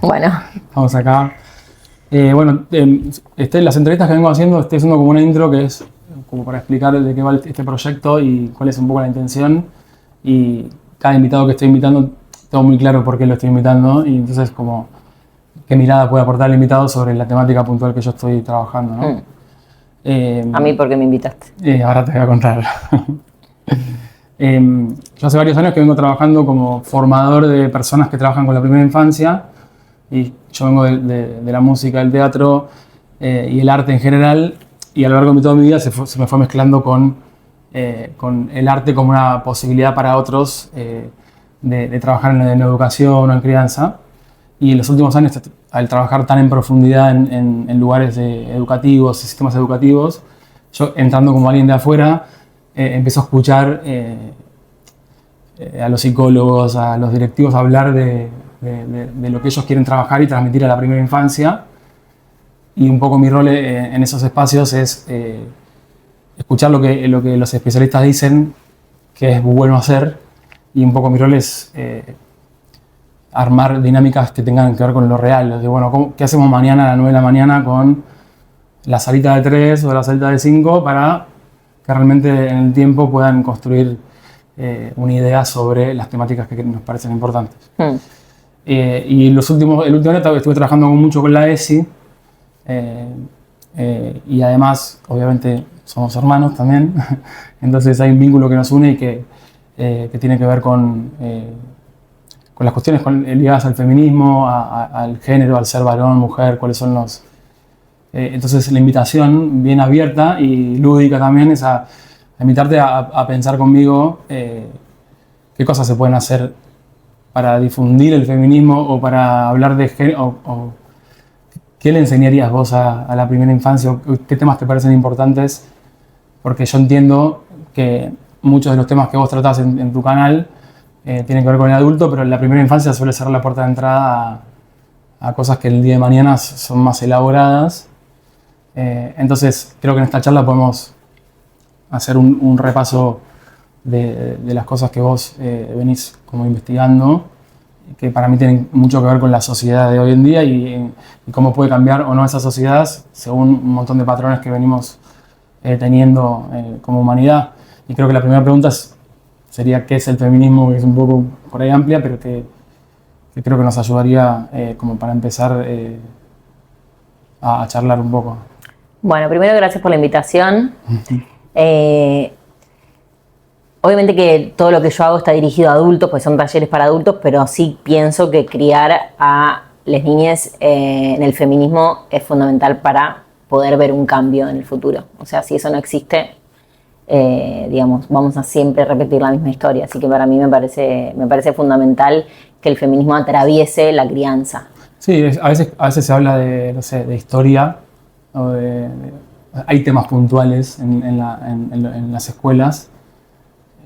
Bueno. Estamos acá. Las entrevistas que vengo haciendo, estoy haciendo como una intro que es como para explicar de qué va este proyecto y cuál es un poco la intención. Y cada invitado que estoy invitando, tengo muy claro por qué lo estoy invitando y entonces como qué mirada puede aportar el invitado sobre la temática puntual que yo estoy trabajando, ¿no? A mí, ¿por qué me invitaste? Ahora te voy a contar. Yo hace varios años que vengo trabajando como formador de personas que trabajan con la primera infancia y yo vengo de la música, del teatro y el arte en general y a lo largo de toda mi vida se me fue mezclando con el arte como una posibilidad para otros de trabajar en educación o en crianza. Y en los últimos años, al trabajar tan en profundidad en lugares educativos, sistemas educativos, yo entrando como alguien de afuera, empiezo a escuchar a los psicólogos, a los directivos hablar de lo que ellos quieren trabajar y transmitir a la primera infancia. Y un poco mi rol en esos espacios es escuchar lo que los especialistas dicen que es bueno hacer, y un poco mi rol es armar dinámicas que tengan que ver con lo real. Bueno, ¿qué hacemos mañana a las 9 de la mañana con la salita de 3 o la salita de 5 para que realmente en el tiempo puedan construir una idea sobre las temáticas que nos parecen importantes? Y el último año estuve trabajando mucho con la ESI y además, obviamente, somos hermanos también, entonces hay un vínculo que nos une y que tiene que ver con las cuestiones ligadas al feminismo, al género, al ser varón, mujer, cuáles son los... entonces la invitación bien abierta y lúdica también es a invitarte a pensar conmigo qué cosas se pueden hacer para difundir el feminismo o para hablar de género, o qué le enseñarías vos a la primera infancia, o qué temas te parecen importantes, porque yo entiendo que muchos de los temas que vos tratás en tu canal tienen que ver con el adulto, pero en la primera infancia suele ser la puerta de entrada a cosas que el día de mañana son más elaboradas. Entonces creo que en esta charla podemos hacer un repaso de las cosas que vos venís como investigando, que para mí tienen mucho que ver con la sociedad de hoy en día y cómo puede cambiar o no esa sociedad según un montón de patrones que venimos teniendo como humanidad. Y creo que la primera pregunta sería qué es el feminismo, que es un poco por ahí amplia, pero que creo que nos ayudaría como para empezar a charlar un poco. Bueno, primero gracias por la invitación. Obviamente que todo lo que yo hago está dirigido a adultos, pues son talleres para adultos, pero sí pienso que criar a las niñas en el feminismo es fundamental para poder ver un cambio en el futuro. O sea, si eso no existe, vamos a siempre repetir la misma historia. Así que para mí me parece fundamental que el feminismo atraviese la crianza. Sí, a veces se habla de historia, o hay temas puntuales en las escuelas.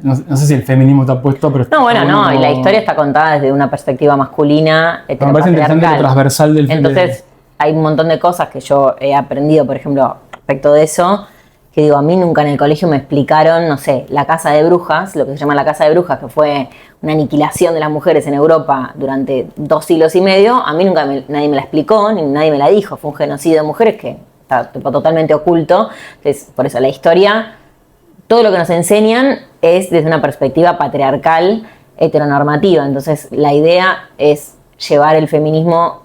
No sé si el feminismo está puesto, pero... Y la historia está contada desde una perspectiva masculina, me parece interesante lo transversal del feminismo. Entonces, hay un montón de cosas que yo he aprendido, por ejemplo, respecto de eso, que digo, a mí nunca en el colegio me explicaron, no sé, la casa de brujas, lo que se llama la casa de brujas, que fue una aniquilación de las mujeres en Europa durante 2 siglos y medio, a mí nunca nadie me la explicó, ni nadie me la dijo, fue un genocidio de mujeres que está totalmente oculto. Entonces, por eso la historia, todo lo que nos enseñan es desde una perspectiva patriarcal, heteronormativa. Entonces, la idea es llevar el feminismo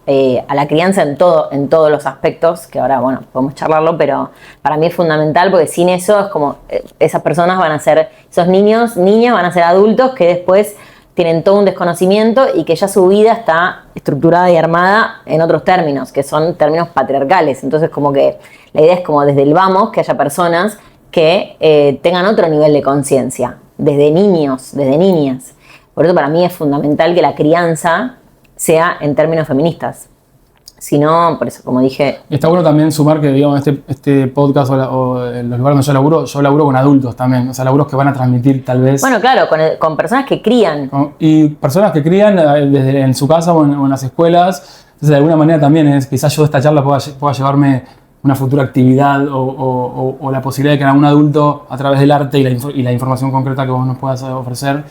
a la crianza en todos los aspectos, que ahora, bueno, podemos charlarlo, pero para mí es fundamental porque sin eso es como esas personas van a ser, esos niños, niñas van a ser adultos que después tienen todo un desconocimiento y que ya su vida está estructurada y armada en otros términos, que son términos patriarcales. Entonces, como que la idea es como desde el vamos, que haya personas que tengan otro nivel de conciencia, desde niños, desde niñas. Por eso para mí es fundamental que la crianza sea en términos feministas. Si no, por eso, como dije... Está bueno también sumar que, digamos, este podcast o los lugares donde yo laburo con adultos también. O sea, laburos que van a transmitir tal vez... Bueno, claro, con personas que crían. Y personas que crían desde en su casa o en las escuelas. Entonces, de alguna manera también quizás yo de esta charla pueda llevarme una futura actividad o la posibilidad de que algún adulto, a través del arte y la información concreta que vos nos puedas ofrecer,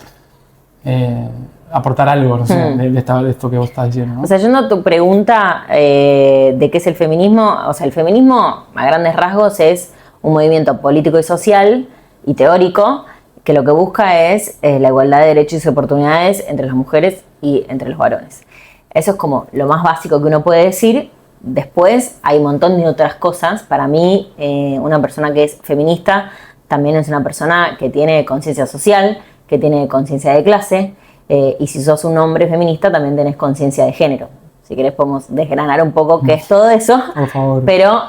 aportar algo, no sé, de esto que vos estás diciendo, ¿no? O sea, yendo a tu pregunta de qué es el feminismo, o sea, el feminismo a grandes rasgos es un movimiento político y social y teórico que lo que busca es la igualdad de derechos y oportunidades entre las mujeres y entre los varones. Eso es como lo más básico que uno puede decir. Después hay un montón de otras cosas. Para mí, una persona que es feminista también es una persona que tiene conciencia social, que tiene conciencia de clase, y si sos un hombre feminista también tenés conciencia de género. Si querés podemos desgranar un poco qué es todo eso. Por favor. Pero,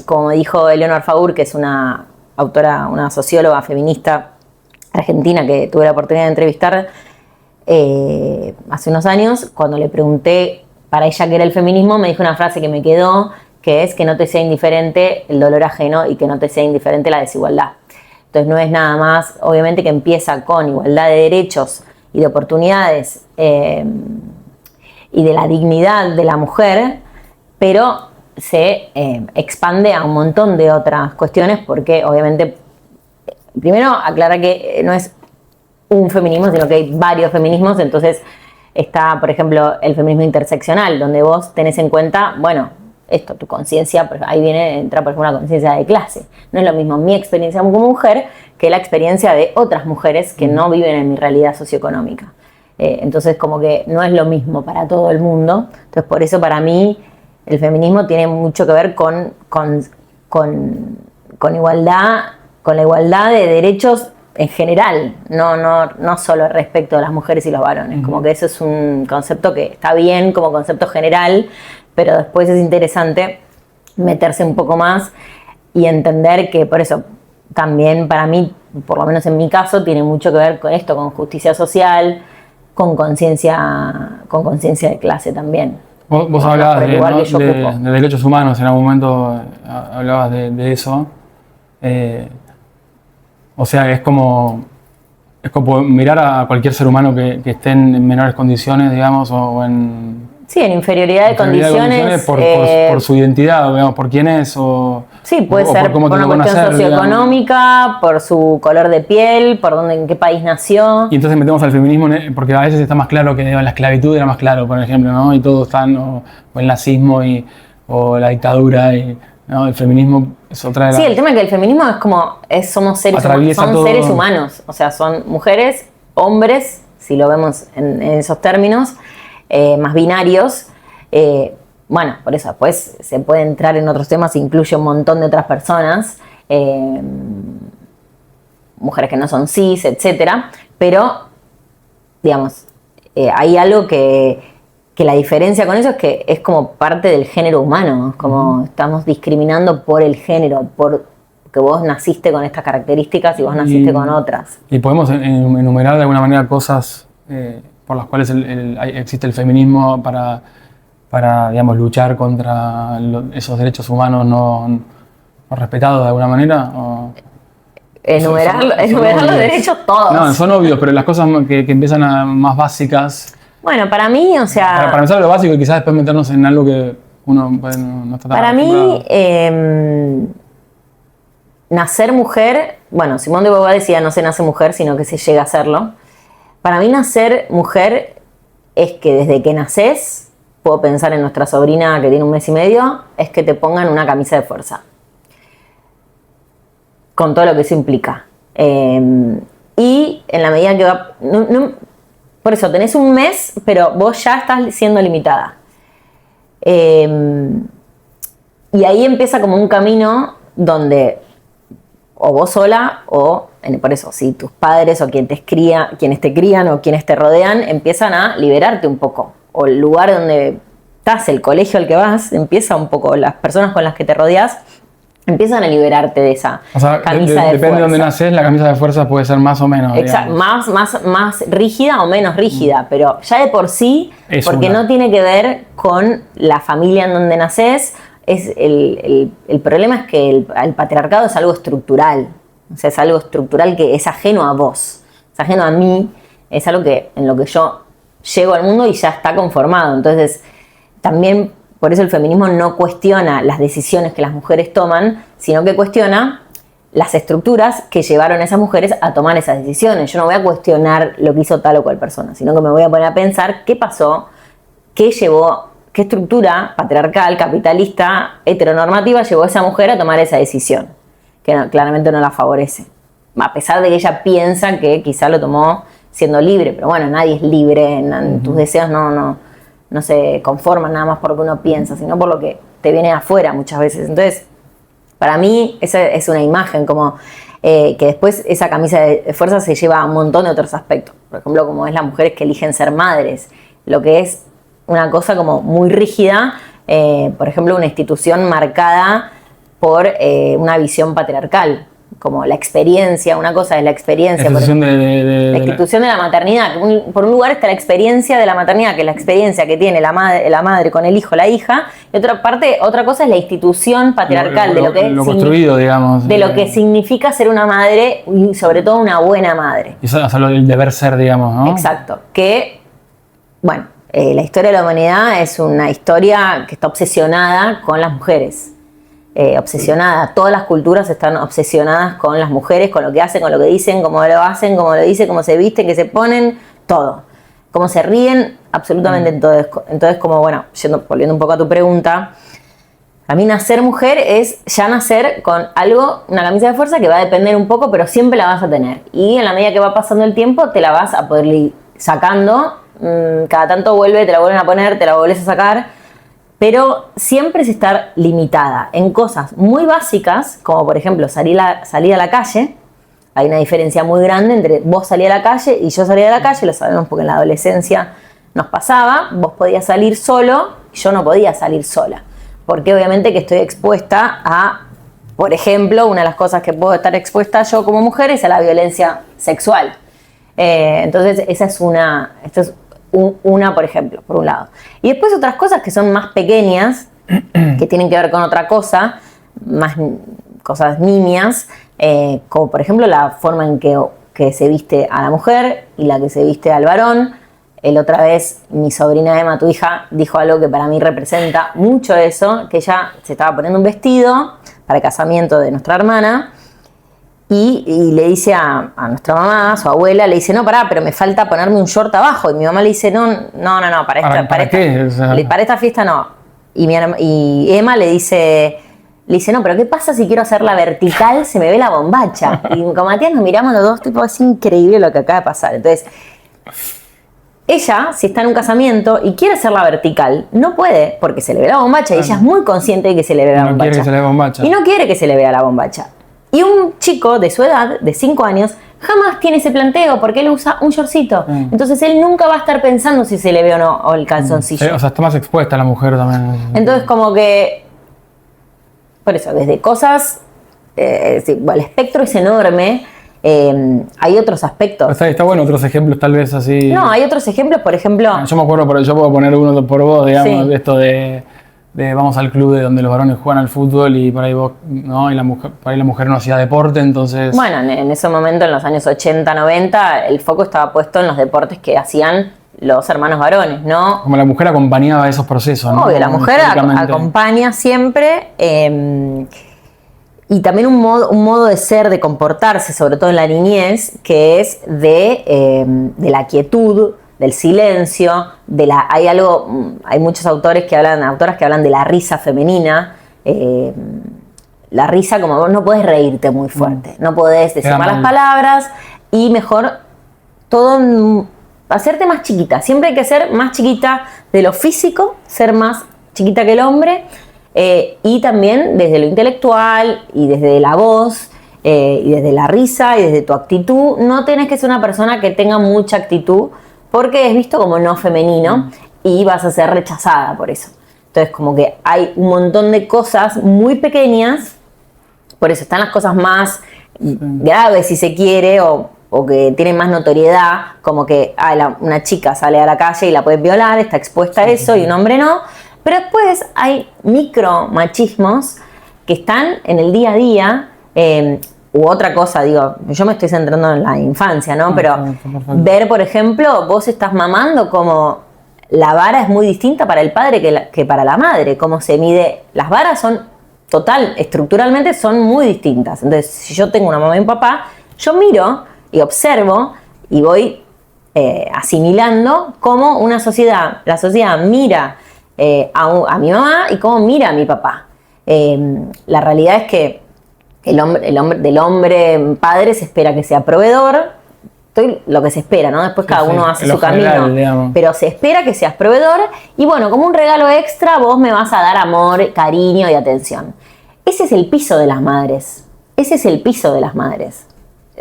como dijo Eleonor Faur, que es una autora, una socióloga feminista argentina que tuve la oportunidad de entrevistar hace unos años, cuando le pregunté para ella qué era el feminismo, me dijo una frase que me quedó, que es que no te sea indiferente el dolor ajeno y que no te sea indiferente la desigualdad. Entonces no es nada más, obviamente que empieza con igualdad de derechos y de oportunidades y de la dignidad de la mujer, pero se expande a un montón de otras cuestiones porque obviamente, primero aclara que no es un feminismo, sino que hay varios feminismos. Entonces está, por ejemplo, el feminismo interseccional, donde vos tenés en cuenta, bueno, esto, tu conciencia, ahí entra por ejemplo una conciencia de clase. No es lo mismo mi experiencia como mujer que la experiencia de otras mujeres que no viven en mi realidad socioeconómica. Entonces como que no es lo mismo para todo el mundo. Entonces por eso para mí el feminismo tiene mucho que ver con igualdad, con la igualdad de derechos en general, no solo respecto a las mujeres y los varones. Como que eso es un concepto que está bien como concepto general, pero después es interesante meterse un poco más y entender que por eso también para mí, por lo menos en mi caso, tiene mucho que ver con esto, con justicia social, con conciencia de clase también. Vos hablabas de derechos humanos, en algún momento hablabas de eso. O sea, es como mirar a cualquier ser humano que esté en menores condiciones, digamos, o en... Sí, en inferioridad de condiciones. Por su identidad, digamos, por quién es, o... Sí, puede ser por una cuestión socioeconómica, digamos, por su color de piel, en qué país nació. Y entonces metemos al feminismo, porque a veces está más claro que la esclavitud era más claro, por ejemplo, ¿no? Y todos están, o el nazismo, o la dictadura, ¿no? El feminismo es otra de las... Sí, el tema es que el feminismo es como, somos seres humanos, son seres humanos, o sea, son mujeres, hombres, si lo vemos en esos términos, más binarios. Bueno, por eso después se puede entrar en otros temas, incluye un montón de otras personas, mujeres que no son cis, etcétera, pero, digamos, hay algo que la diferencia con eso es que es como parte del género humano, como estamos discriminando por el género, por que vos naciste con estas características y vos naciste con otras. Y podemos enumerar de alguna manera cosas por las cuales existe el feminismo para digamos, luchar contra esos derechos humanos no respetados de alguna manera. Enumerar los derechos todos. No, son obvios, pero las cosas que empiezan más básicas... Bueno, para mí, o sea... Para pensar lo básico y quizás después meternos en algo que uno no está tan para mí, nacer mujer... Bueno, Simone de Beauvoir decía no se nace mujer, sino que se llega a serlo. Para mí nacer mujer es que desde que naces, puedo pensar en nuestra sobrina que tiene 1 mes y medio, es que te pongan una camisa de fuerza. Con todo lo que eso implica. Y en la medida que va... por eso, tenés 1 mes, pero vos ya estás siendo limitada. Y ahí empieza como un camino donde o vos sola o, por eso, si tus padres o quienes te crían o quienes te rodean empiezan a liberarte un poco. O el lugar donde estás, el colegio al que vas, empieza un poco, las personas con las que te rodeas empiezan a liberarte de esa camisa de fuerza. Depende de dónde naces, la camisa de fuerza puede ser más o menos. Exacto, más rígida o menos rígida, pero ya de por sí, porque no tiene que ver con la familia en donde naces. El problema es que el patriarcado es algo estructural, o sea, es algo estructural que es ajeno a vos, es ajeno a mí, es algo que en lo que yo llego al mundo y ya está conformado. Entonces, también por eso el feminismo no cuestiona las decisiones que las mujeres toman, sino que cuestiona las estructuras que llevaron a esas mujeres a tomar esas decisiones. Yo no voy a cuestionar lo que hizo tal o cual persona, sino que me voy a poner a pensar qué pasó, qué llevó, qué estructura patriarcal, capitalista, heteronormativa llevó a esa mujer a tomar esa decisión, que claramente no la favorece. A pesar de que ella piensa que quizá lo tomó siendo libre, pero bueno, nadie es libre, tus deseos no se conforman nada más por lo que uno piensa, sino por lo que te viene afuera muchas veces. Entonces, para mí esa es una imagen como que después esa camisa de fuerza se lleva a un montón de otros aspectos. Por ejemplo, como es las mujeres que eligen ser madres, lo que es una cosa como muy rígida, por ejemplo, una institución marcada por una visión patriarcal, como la experiencia, una cosa es la experiencia. La institución de la maternidad. Por un lugar está la experiencia de la maternidad, que es la experiencia que tiene la madre con el hijo, la hija, y otra cosa es la institución patriarcal, de lo que lo construido, digamos. De lo que significa ser una madre, y sobre todo una buena madre. Y eso es el deber ser, digamos, ¿no? Exacto. Que, bueno, la historia de la humanidad es una historia que está obsesionada con las mujeres. Obsesionada, todas las culturas están obsesionadas con las mujeres, con lo que hacen, con lo que dicen, cómo lo hacen, cómo lo dicen, cómo se visten, qué se ponen, todo. Cómo se ríen, absolutamente en todo. Entonces, como bueno, volviendo un poco a tu pregunta, a mí nacer mujer es ya nacer con algo, una camisa de fuerza que va a depender un poco, pero siempre la vas a tener. Y en la medida que va pasando el tiempo, te la vas a poder ir sacando, cada tanto te la vuelven a poner, te la volvés a sacar. Pero siempre es estar limitada en cosas muy básicas, como por ejemplo salir a la calle. Hay una diferencia muy grande entre vos salir a la calle y yo salir a la calle, lo sabemos porque en la adolescencia nos pasaba, vos podías salir solo, yo no podía salir sola. Porque obviamente que estoy expuesta a, por ejemplo, una de las cosas que puedo estar expuesta yo como mujer es a la violencia sexual. Entonces esa es una, por ejemplo, por un lado. Y después otras cosas que son más pequeñas, que tienen que ver con otra cosa, más cosas nimias, como por ejemplo la forma en que se viste a la mujer y la que se viste al varón. La otra vez mi sobrina Emma, tu hija, dijo algo que para mí representa mucho eso, que ella se estaba poniendo un vestido para el casamiento de nuestra hermana, y le dice a nuestra mamá, a su abuela, le dice, no, pará, pero me falta ponerme un short abajo. Y mi mamá le dice, no, para esta fiesta no. Y Emma le dice, no, pero ¿qué pasa si quiero hacerla vertical? Se me ve la bombacha. Y con Matías nos miramos los dos, tipo, es increíble lo que acaba de pasar. Entonces, ella, si está en un casamiento y quiere hacerla vertical, no puede, porque se le ve la bombacha, y ella es muy consciente de que se le ve la bombacha. Quiere que se le vea bombacha. Y no quiere que se le vea la bombacha. Y un chico de su edad, de 5 años, jamás tiene ese planteo porque él usa un shortcito. Entonces él nunca va a estar pensando si se le ve o no o el calzoncillo. Sí, o sea, está más expuesta la mujer también. Entonces como que, por eso, desde cosas, el espectro es enorme. Hay otros aspectos. Está bueno otros ejemplos tal vez así. No, hay otros ejemplos, por ejemplo. Yo me acuerdo, yo puedo poner uno por vos, digamos, sí. de esto de vamos al club de donde los varones juegan al fútbol y por ahí vos, ¿no? Y por ahí la mujer no hacía deporte, entonces. Bueno, en ese momento, en los años 80, 90, el foco estaba puesto en los deportes que hacían los hermanos varones, ¿no? Como la mujer acompañaba esos procesos, ¿no? Obvio, la mujer acompaña siempre. Y también un modo de ser, de comportarse, sobre todo en la niñez, que es de la quietud, del silencio, hay muchos autoras que hablan de la risa femenina. La risa, como vos no podés reírte muy fuerte, no podés decir malas palabras, y mejor todo hacerte más chiquita. Siempre hay que ser más chiquita de lo físico, ser más chiquita que el hombre, y también desde lo intelectual y desde la voz, y desde la risa y desde tu actitud. No tenés que ser una persona que tenga mucha actitud, porque es visto como no femenino y vas a ser rechazada por eso. Entonces, como que hay un montón de cosas muy pequeñas, por eso están las cosas más graves, si se quiere, o que tienen más notoriedad, como que una chica sale a la calle y la pueden violar, está expuesta a eso, y un hombre no. Pero después hay micromachismos que están en el día a día. U otra cosa, digo, yo me estoy centrando en la infancia, ¿no? Pero ver, por ejemplo, vos estás mamando, como la vara es muy distinta para el padre que para la madre. Cómo se mide, las varas son total, estructuralmente son muy distintas. Entonces, si yo tengo una mamá y un papá, yo miro y observo y voy asimilando cómo la sociedad mira a mi mamá y cómo mira a mi papá. La realidad es que del hombre padre se espera que sea proveedor, lo que se espera, ¿no? Después cada uno hace su camino, pero se espera que seas proveedor y bueno, como un regalo extra vos me vas a dar amor, cariño y atención. Ese es el piso de las madres,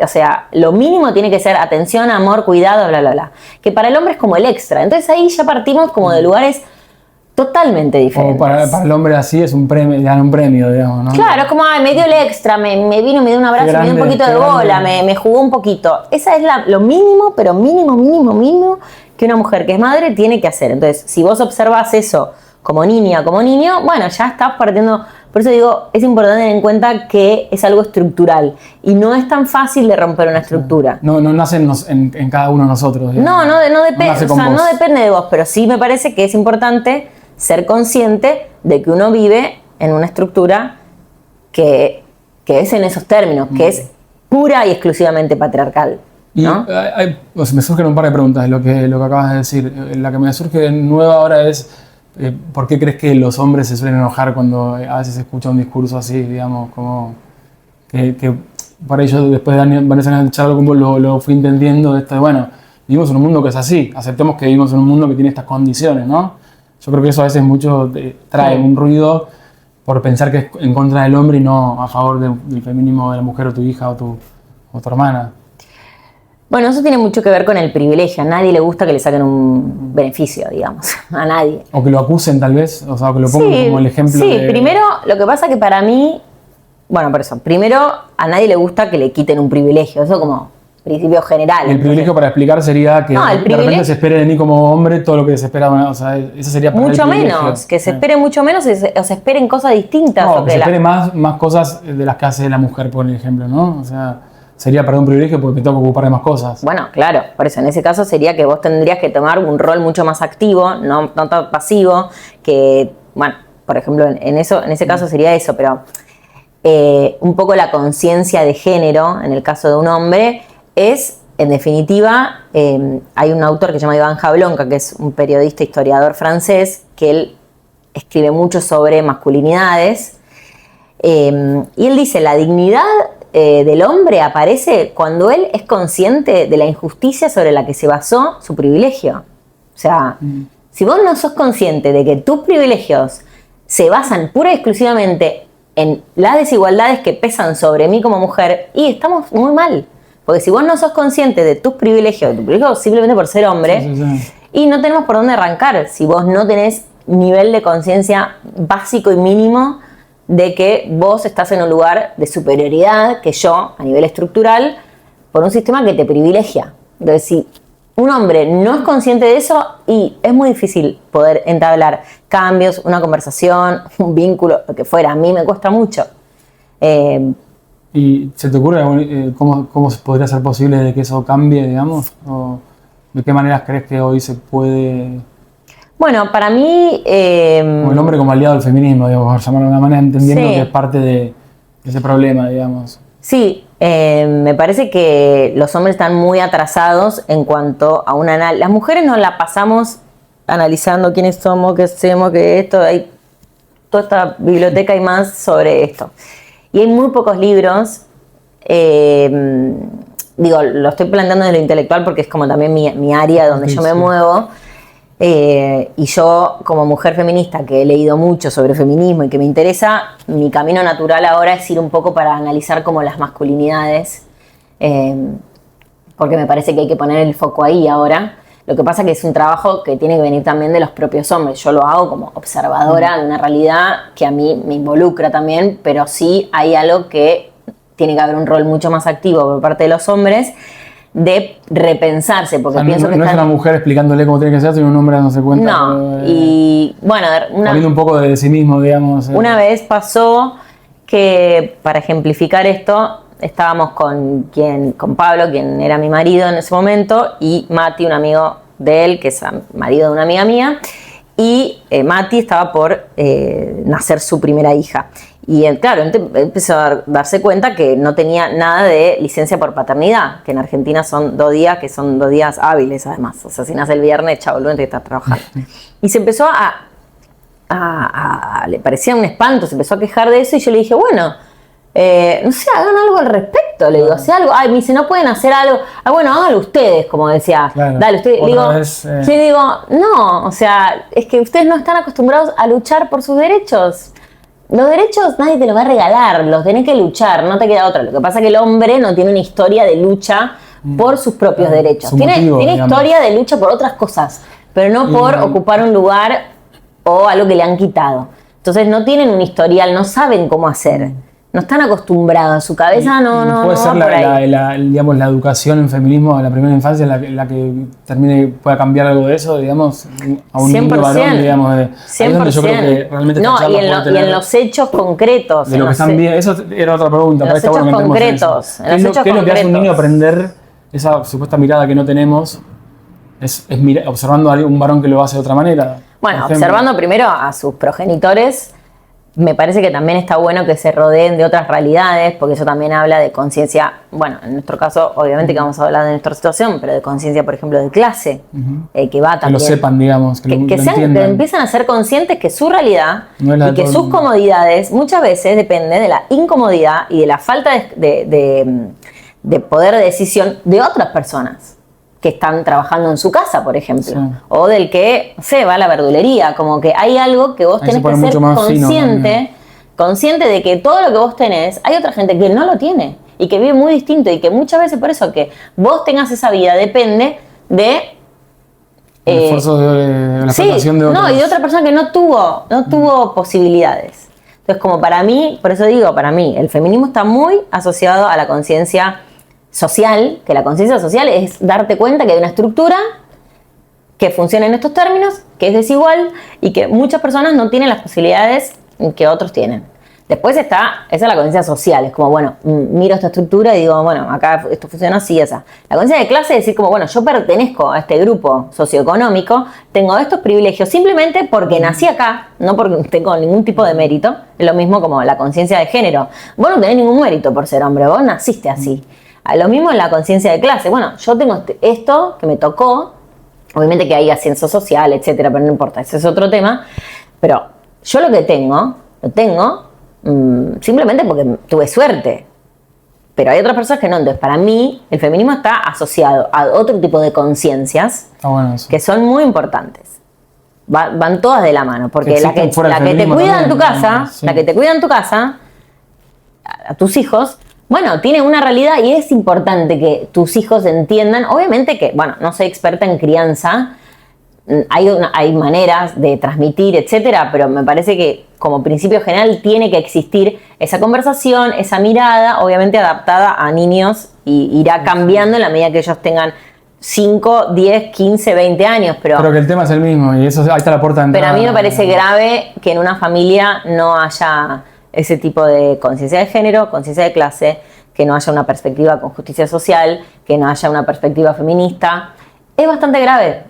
o sea, lo mínimo tiene que ser atención, amor, cuidado, bla, bla, bla, que para el hombre es como el extra. Entonces ahí ya partimos como de lugares totalmente diferentes. O para el hombre así es un premio, digamos, ¿no? Claro, es como, me dio el extra, me vino, me dio un abrazo, me dio un poquito de bola, me jugó un poquito. Esa es lo mínimo, pero mínimo que una mujer que es madre tiene que hacer. Entonces, si vos observás eso como niña, como niño, bueno, ya estás partiendo. Por eso digo, es importante tener en cuenta que es algo estructural y no es tan fácil de romper una estructura. No nace en cada uno de nosotros. No depende de vos, pero sí me parece que es importante ser consciente de que uno vive en una estructura que es en esos términos, que es pura y exclusivamente patriarcal, ¿no? Y me surgen un par de preguntas lo que acabas de decir. La que me surge nueva ahora es ¿por qué crees que los hombres se suelen enojar cuando a veces se escucha un discurso así, digamos, como que para ellos después de varios años de charla con vos lo fui entendiendo de esto de, bueno, vivimos en un mundo que es así, aceptemos que vivimos en un mundo que tiene estas condiciones, ¿no? Yo creo que eso a veces mucho trae un ruido por pensar que es en contra del hombre y no a favor del feminismo de la mujer o tu hija o tu hermana. Bueno, eso tiene mucho que ver con el privilegio. A nadie le gusta que le saquen un beneficio, digamos. A nadie. O que lo acusen tal vez, o sea, que lo pongan como el ejemplo de... Primero, lo que pasa que para mí... Bueno, por eso. Primero, a nadie le gusta que le quiten un privilegio. Eso como principio general. El privilegio, para explicar, sería que de repente se espere de mí como hombre todo lo que se espera, o sea, eso sería para mucho menos, que se espere mucho menos o se esperen cosas distintas. No, que se espere más cosas de las que hace la mujer, por ejemplo, ¿no? O sea, sería para un privilegio porque me tengo que ocupar de más cosas. Bueno, claro, por eso en ese caso sería que vos tendrías que tomar un rol mucho más activo, no tan pasivo, que, bueno, por ejemplo, en ese caso sería eso, pero un poco la conciencia de género, en el caso de un hombre, es, en definitiva, hay un autor que se llama Iván Jablonka, que es un periodista historiador francés, que él escribe mucho sobre masculinidades, y él dice, la dignidad del hombre aparece cuando él es consciente de la injusticia sobre la que se basó su privilegio. O sea, si vos no sos consciente de que tus privilegios se basan pura y exclusivamente en las desigualdades que pesan sobre mí como mujer, y estamos muy mal. Porque si vos no sos consciente de tus privilegios, simplemente por ser hombre, y no tenemos por dónde arrancar si vos no tenés nivel de conciencia básico y mínimo de que vos estás en un lugar de superioridad que yo, a nivel estructural, por un sistema que te privilegia. Entonces, si un hombre no es consciente de eso, y es muy difícil poder entablar cambios, una conversación, un vínculo, lo que fuera. A mí me cuesta mucho. ¿Y se te ocurre cómo podría ser posible de que eso cambie, digamos? ¿O de qué maneras crees que hoy se puede...? Bueno, para mí... como el hombre como aliado del feminismo, digamos, por llamarlo de una manera, entendiendo que es parte de ese problema, digamos. Sí, me parece que los hombres están muy atrasados en cuanto a un análisis. Las mujeres nos la pasamos analizando quiénes somos, qué hacemos, qué esto, hay toda esta biblioteca y más sobre esto. Y hay muy pocos libros, lo estoy planteando desde lo intelectual porque es como también mi área donde yo me muevo. Y yo, como mujer feminista que he leído mucho sobre feminismo y que me interesa, mi camino natural ahora es ir un poco para analizar como las masculinidades, porque me parece que hay que poner el foco ahí ahora. Lo que pasa es que es un trabajo que tiene que venir también de los propios hombres. Yo lo hago como observadora de una realidad que a mí me involucra también, pero sí hay algo que tiene que haber un rol mucho más activo por parte de los hombres, de repensarse, porque pienso que no es una mujer explicándole cómo tiene que ser, sino un hombre dándose cuenta. No, y bueno, poniendo un poco de sí mismo, digamos. Una vez pasó que, para ejemplificar esto, estábamos con Pablo, quien era mi marido en ese momento, y Mati, un amigo de él, que es marido de una amiga mía, y Mati estaba por nacer su primera hija. Y claro, empezó a darse cuenta que no tenía nada de licencia por paternidad, que en Argentina son 2 días, que son 2 días hábiles además. O sea, si nace el viernes, chao, el lunes te estás trabajando. Y se empezó le parecía un espanto, se empezó a quejar de eso y yo le dije, bueno, no sé, hagan algo al respecto, le digo, hace algo. Ay, me dice, no pueden hacer algo. Ah, bueno, háganlo ustedes, como decía. Claro. Dale, ustedes. Le digo, no, o sea, es que ustedes no están acostumbrados a luchar por sus derechos. Los derechos nadie te los va a regalar, los tenés que luchar, no te queda otra. Lo que pasa es que el hombre no tiene una historia de lucha por sus propios derechos. Tiene historia de lucha por otras cosas, pero no por ocupar un lugar o algo que le han quitado. Entonces no tienen un historial, no saben cómo hacer. No están acostumbrados, su cabeza no puede ser va por ahí. digamos, la educación en feminismo a la primera infancia la que pueda cambiar algo de eso, digamos, a un 100%, niño varón, digamos, ahí es donde yo creo que realmente y en los hechos concretos. De lo que están bien, eso era otra pregunta. En los hechos concretos. ¿Qué es lo que hace un niño aprender esa supuesta mirada que no tenemos? Es observando a un varón que lo hace de otra manera. Bueno, observando primero a sus progenitores. Me parece que también está bueno que se rodeen de otras realidades, porque eso también habla de conciencia, bueno, en nuestro caso, obviamente que vamos a hablar de nuestra situación, pero de conciencia, por ejemplo, de clase, que va también. Que lo sepan, digamos, que empiezan a ser conscientes que su realidad y que sus comodidades muchas veces dependen de la incomodidad y de la falta de poder de decisión de otras personas que están trabajando en su casa, por ejemplo, sí. O del que va a la verdulería, como que hay algo que vos tenés que ser consciente de que todo lo que vos tenés, hay otra gente que no lo tiene y que vive muy distinto y que muchas veces por eso que vos tengas esa vida depende de el esfuerzo de la explotación de otros. No, y de otra persona que no tuvo posibilidades. Entonces, como para mí, por eso digo, para mí, el feminismo está muy asociado a la conciencia social, que la conciencia social es darte cuenta que hay una estructura que funciona en estos términos, que es desigual y que muchas personas no tienen las posibilidades que otros tienen. Después esa es la conciencia social, es como, bueno, miro esta estructura y digo, bueno, acá esto funciona así, esa. La conciencia de clase es decir, como, bueno, yo pertenezco a este grupo socioeconómico, tengo estos privilegios simplemente porque nací acá, no porque tengo ningún tipo de mérito. Es lo mismo como la conciencia de género. Vos no tenés ningún mérito por ser hombre, vos naciste así. Lo mismo en la conciencia de clase. Bueno, yo tengo esto que me tocó, obviamente que hay ascenso social, etcétera, pero no importa, ese es otro tema. Pero yo lo que tengo, lo tengo simplemente porque tuve suerte. Pero hay otras personas que no. Entonces, para mí, el feminismo está asociado a otro tipo de conciencias que son muy importantes. Van todas de la mano, porque la que te cuida en tu casa, la que te cuida en tu casa, a tus hijos. Bueno, tiene una realidad y es importante que tus hijos entiendan. Obviamente que, bueno, no soy experta en crianza, hay maneras de transmitir, etcétera, pero me parece que como principio general tiene que existir esa conversación, esa mirada, obviamente adaptada a niños y irá cambiando en la medida que ellos tengan 5, 10, 15, 20 años. Pero que el tema es el mismo y eso ahí está la puerta de entrada. Pero a mí me parece grave que en una familia no haya ese tipo de conciencia de género, conciencia de clase, que no haya una perspectiva con justicia social, que no haya una perspectiva feminista. Es bastante grave.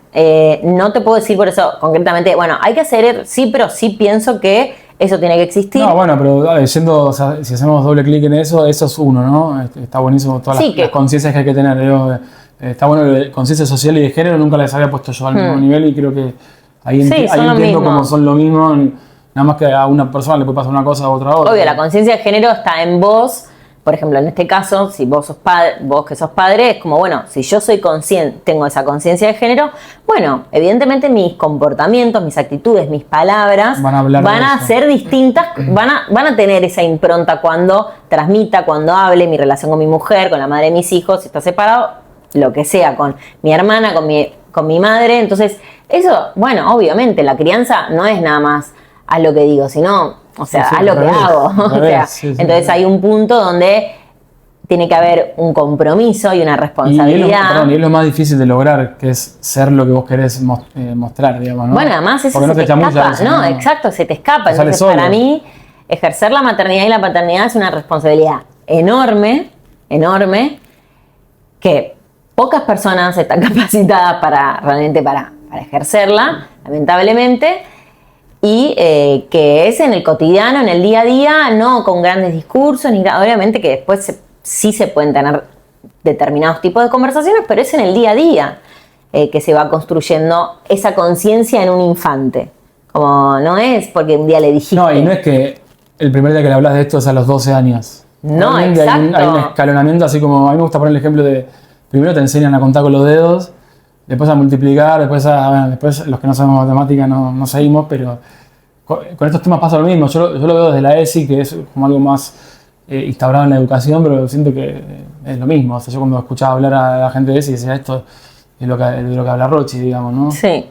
No te puedo decir por eso concretamente, bueno, hay que hacer, sí, pero sí pienso que eso tiene que existir. No, bueno, pero si hacemos doble clic en eso es uno, ¿no? Está buenísimo todas las conciencias que hay que tener. Está bueno, conciencia social y de género nunca las había puesto yo al mismo nivel y creo que ahí entiendo como son lo mismo. Nada más que a una persona le puede pasar una cosa a otra. Obvio, la conciencia de género está en vos. Por ejemplo, en este caso, si vos que sos padre, es como, bueno, si yo soy consciente, tengo esa conciencia de género, bueno, evidentemente mis comportamientos, mis actitudes, mis palabras van a ser distintas, van a tener esa impronta cuando transmita, cuando hable, mi relación con mi mujer, con la madre de mis hijos, si está separado, lo que sea, con mi hermana, con mi madre. Entonces, eso, bueno, obviamente, la crianza no es nada más haz lo que digo, sino, haz lo que hago. Entonces hay un punto donde tiene que haber un compromiso y una responsabilidad. Y es lo más difícil de lograr, que es ser lo que vos querés mostrar, digamos, ¿no? Bueno, además eso se te escapa. No, exacto, se te escapa. Entonces, para mí, ejercer la maternidad y la paternidad es una responsabilidad enorme, que pocas personas están capacitadas para ejercerla. lamentablemente, y que es en el cotidiano, en el día a día, no con grandes discursos, obviamente que después sí se pueden tener determinados tipos de conversaciones, pero es en el día a día que se va construyendo esa conciencia en un infante. Como no es porque un día le dijiste... No, y no es que el primer día que le hablas de esto es a los 12 años. No, realmente exacto. Hay un escalonamiento, así como a mí me gusta poner el ejemplo de, primero te enseñan a contar con los dedos, después a multiplicar, después los que no sabemos matemática no seguimos, pero con estos temas pasa lo mismo. Yo lo veo desde la ESI, que es como algo más instaurado en la educación, pero siento que es lo mismo. O sea, yo cuando escuchaba hablar a la gente de ESI decía esto es de lo que habla Rochi, digamos, ¿no? Sí.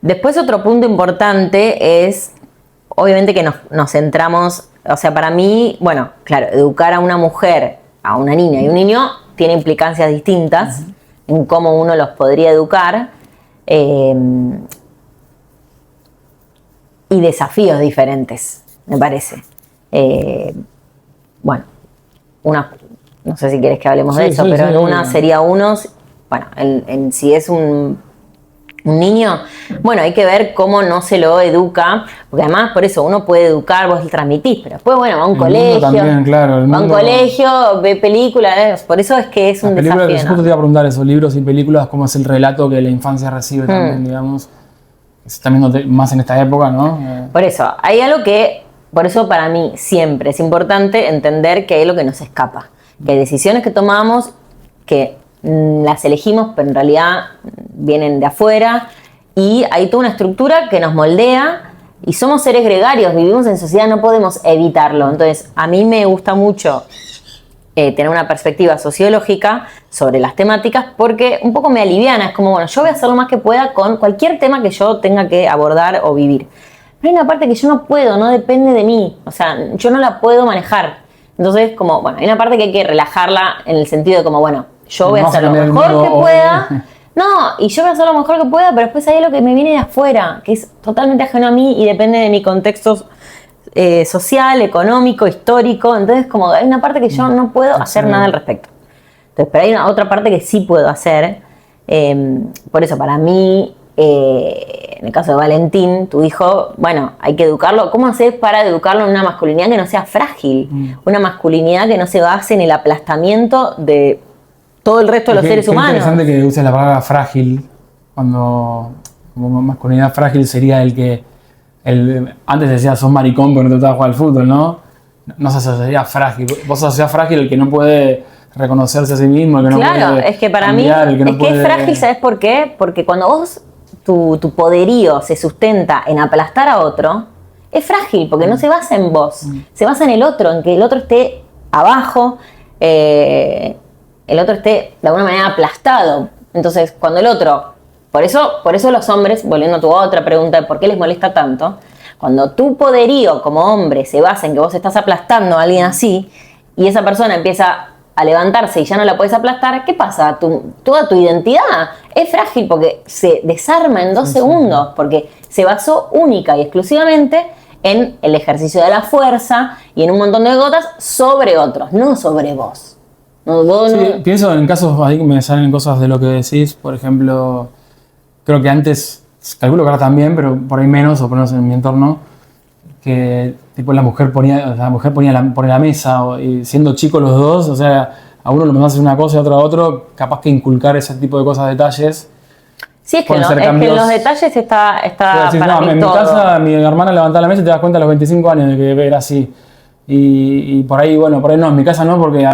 Después otro punto importante es, obviamente que nos centramos, o sea, para mí, bueno, claro, educar a una mujer, a una niña y un niño tiene implicancias distintas en cómo uno los podría educar y desafíos diferentes, me parece. Bueno, no sé si quieres que hablemos de eso, pero en una sería bueno, si es un niño, bueno, hay que ver cómo no se lo educa, porque además por eso uno puede educar, vos le transmitís, pero después, bueno, va a un colegio, también, claro, va a un colegio, ve películas, por eso es que es un desafío. Justo te iba a preguntar eso, libros y películas, cómo es el relato que la infancia recibe también, digamos, que se está viendo más en esta época, ¿no? Por eso, hay algo por eso para mí siempre es importante entender que hay algo que nos escapa, que hay decisiones que tomamos que las elegimos, pero en realidad vienen de afuera y hay toda una estructura que nos moldea y somos seres gregarios, vivimos en sociedad, no podemos evitarlo. Entonces, a mí me gusta mucho tener una perspectiva sociológica sobre las temáticas porque un poco me aliviana, es como, bueno, yo voy a hacer lo más que pueda con cualquier tema que yo tenga que abordar o vivir. Pero hay una parte que yo no puedo, no depende de mí, o sea, yo no la puedo manejar. Entonces, como, bueno, hay una parte que hay que relajarla en el sentido de como, bueno, yo voy a hacer lo mejor que pueda. No, y yo voy a hacer lo mejor que pueda, pero después hay algo que me viene de afuera, que es totalmente ajeno a mí y depende de mi contexto social, económico, histórico. Entonces, como hay una parte que yo no puedo hacer nada al respecto. Entonces, pero hay otra parte que sí puedo hacer. Por eso, para mí, en el caso de Valentín, tu hijo, bueno, hay que educarlo. ¿Cómo haces para educarlo en una masculinidad que no sea frágil? Una masculinidad que no se base en el aplastamiento de todo el resto de los seres humanos. Es interesante que uses la palabra frágil, cuando como masculinidad frágil sería antes decías sos maricón porque no te gustaba jugar al fútbol, ¿no? No se asociaría frágil. Vos asociás frágil el que no puede reconocerse a sí mismo, el que no puede Claro, es que para mí, es frágil, ¿sabes por qué? Porque cuando vos, tu poderío se sustenta en aplastar a otro, es frágil, porque no se basa en vos, se basa en el otro, en que el otro esté abajo, el otro esté de alguna manera aplastado. Entonces, cuando el otro, por eso los hombres, volviendo a tu otra pregunta de por qué les molesta tanto, cuando tu poderío como hombre se basa en que vos estás aplastando a alguien así y esa persona empieza a levantarse y ya no la puedes aplastar, ¿qué pasa? Toda tu identidad es frágil porque se desarma en 2 segundos, porque se basó única y exclusivamente en el ejercicio de la fuerza y en un montón de gotas sobre otros, no sobre vos. Pienso en casos, ahí me salen cosas de lo que decís, por ejemplo, creo que antes, calculo que ahora también, pero por ahí menos, o por lo menos en mi entorno, que tipo la mujer ponía la mesa, y siendo chicos los dos, o sea, a uno lo mandás a hacer una cosa y a otro, capaz que inculcar ese tipo de cosas, detalles. Sí, es que en los detalles está para mí en todo. Mi casa, mi hermana levantaba la mesa y te das cuenta a los 25 años de que era así. Y por ahí, bueno, por ahí no, en mi casa no, porque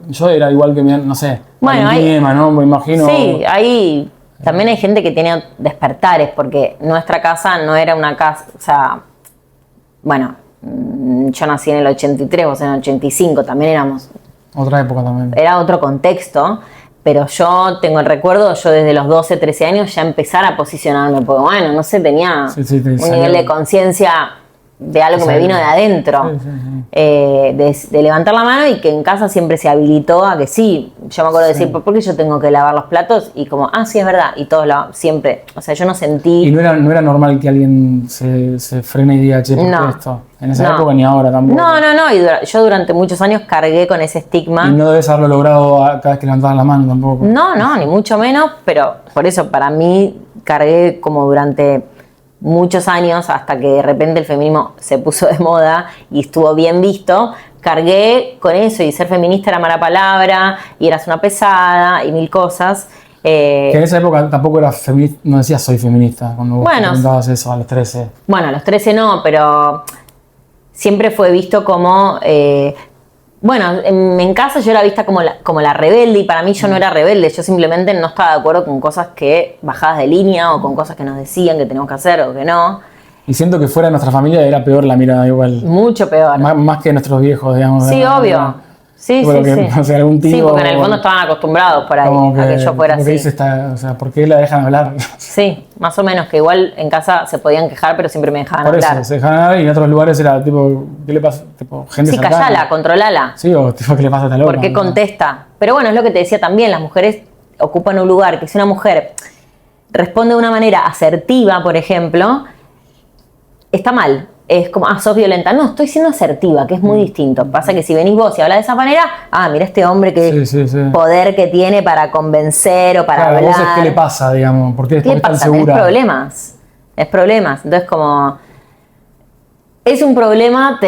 yo era igual que, no sé, bueno, Emma, ¿no? Me imagino. Sí, también hay gente que tiene despertares, porque nuestra casa no era una casa, o sea, bueno, yo nací en el 83, vos en el 85, también éramos... Otra época también. Era otro contexto, pero yo tengo el recuerdo, yo desde los 12, 13 años ya empezar a posicionarme, porque bueno, no sé, tenía un nivel de conciencia de algo que me vino de adentro, de levantar la mano y que en casa siempre se habilitó a que sí. Yo me acuerdo de decir, ¿por qué yo tengo que lavar los platos? Y como, sí, es verdad, y todos siempre, o sea, yo no sentí... Y no era normal que alguien se frene y diga, che, ¿por qué esto? En esa época ni ahora tampoco. No, y yo durante muchos años cargué con ese estigma. Y no debes haberlo logrado cada vez que levantabas la mano tampoco. No, ni mucho menos, pero por eso para mí cargué como durante muchos años, hasta que de repente el feminismo se puso de moda y estuvo bien visto, cargué con eso, y ser feminista era mala palabra, y eras una pesada, y mil cosas. Que en esa época tampoco era feminista, no decías soy feminista, cuando vos te preguntabas eso a los 13. Bueno, a los 13 no, pero siempre fue visto como... bueno, en casa yo era vista como la rebelde, y para mí yo no era rebelde, yo simplemente no estaba de acuerdo con cosas que bajadas de línea, o con cosas que nos decían que teníamos que hacer o que no. Y siento que fuera de nuestra familia era peor la mirada igual. Mucho peor. Más que nuestros viejos, digamos. Sí, obvio. Sí, sí, sí. O sea, algún tío, sí, porque en el fondo estaban acostumbrados por ahí a que yo fuera así. O sea, ¿por qué la dejan hablar? Sí, más o menos, que igual en casa se podían quejar, pero siempre me dejaban hablar. Por eso, se dejaban hablar, y en otros lugares era tipo, ¿qué le pasa? Tipo, gente cercana. Sí, callala, controlala. Sí, o tipo, ¿qué le pasa a esta loca? ¿Por qué contesta? Pero bueno, es lo que te decía también, las mujeres ocupan un lugar que si una mujer responde de una manera asertiva, por ejemplo, está mal. Es como, sos violenta. No, estoy siendo asertiva, que es muy distinto. Pasa que si venís vos y hablas de esa manera, mira este hombre que poder que tiene para convencer o para hablar. Vos es qué le pasa, digamos, ¿por qué estás tan segura? Es problemas. Entonces, como, es un problema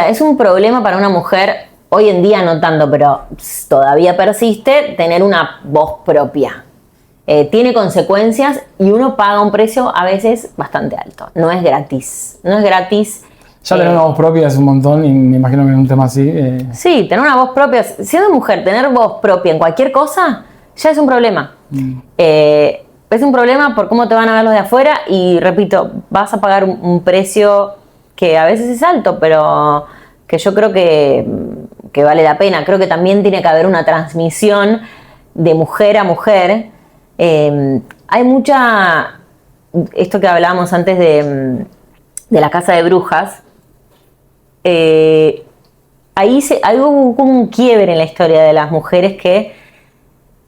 es un problema para una mujer, hoy en día no tanto, pero todavía persiste, tener una voz propia. Tiene consecuencias, y uno paga un precio a veces bastante alto. No es gratis. Ya tener una voz propia es un montón, y me imagino que en un tema así... Sí, tener una voz propia. Siendo mujer, tener voz propia en cualquier cosa ya es un problema. Es un problema por cómo te van a ver los de afuera, y repito, vas a pagar un precio que a veces es alto, pero que yo creo que vale la pena. Creo que también tiene que haber una transmisión de mujer a mujer. Hay mucha, esto que hablábamos antes de la casa de brujas, ahí hubo como un quiebre en la historia de las mujeres,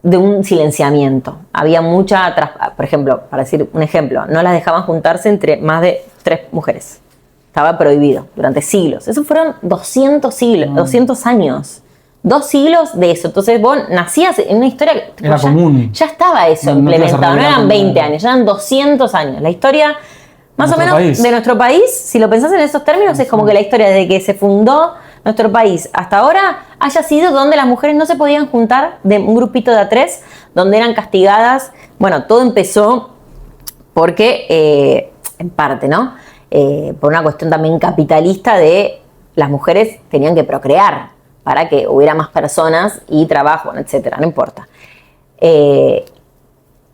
de un silenciamiento. Había por ejemplo, para decir un ejemplo, no las dejaban juntarse entre más de 3 mujeres. Estaba prohibido durante siglos. Eso fueron 200 años. 2 siglos de eso. Entonces vos nacías en una historia que era común. Ya estaba eso implementado. No eran 20 años, eran 200 años. La historia, más o menos, de nuestro país, si lo pensás en esos términos, es como que la historia desde que se fundó nuestro país hasta ahora haya sido donde las mujeres no se podían juntar de un grupito de a 3, donde eran castigadas. Bueno, todo empezó porque, en parte, ¿no? Por una cuestión también capitalista de las mujeres tenían que procrear para que hubiera más personas y trabajo, etcétera, no importa.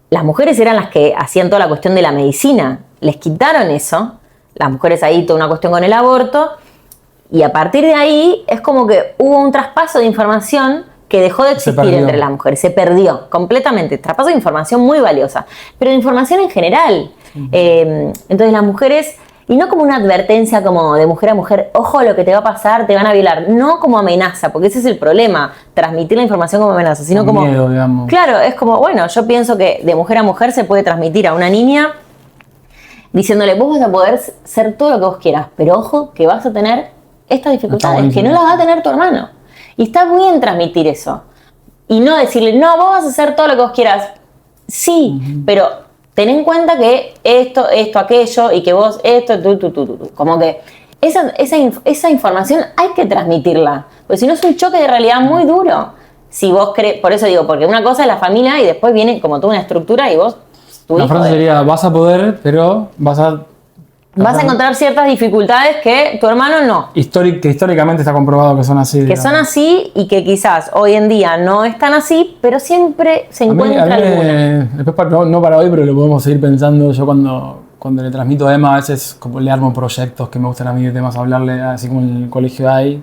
Las mujeres eran las que hacían toda la cuestión de la medicina. Les quitaron eso, las mujeres ahí toda una cuestión con el aborto, y a partir de ahí es como que hubo un traspaso de información que dejó de existir entre las mujeres, se perdió completamente. Traspaso de información muy valiosa, pero de información en general. Entonces las mujeres... Y no como una advertencia como de mujer a mujer, ojo lo que te va a pasar, te van a violar. No como amenaza, porque ese es el problema, transmitir la información como amenaza, sino como... miedo, digamos. Claro, es como, bueno, yo pienso que de mujer a mujer se puede transmitir a una niña diciéndole, vos vas a poder ser todo lo que vos quieras, pero ojo que vas a tener estas dificultades, que no las va a tener tu hermano. Y está bien transmitir eso. Y no decirle, no, vos vas a hacer todo lo que vos quieras. Sí, pero... ten en cuenta que esto, aquello, y que vos esto, tú. Como que esa información hay que transmitirla. Porque si no es un choque de realidad muy duro. Si vos crees, por eso digo, porque una cosa es la familia y después viene como toda una estructura y vos... La frase sería, vas a poder, pero vas a encontrar ciertas dificultades que tu hermano no. Que históricamente está comprobado que son así. Que son así y que quizás hoy en día no están así, pero siempre se encuentra alguna. Después, no para hoy, pero lo podemos seguir pensando. Yo cuando le transmito a Emma, a veces como le armo proyectos que me gustan a mí de temas a hablarle, así como en el colegio hay.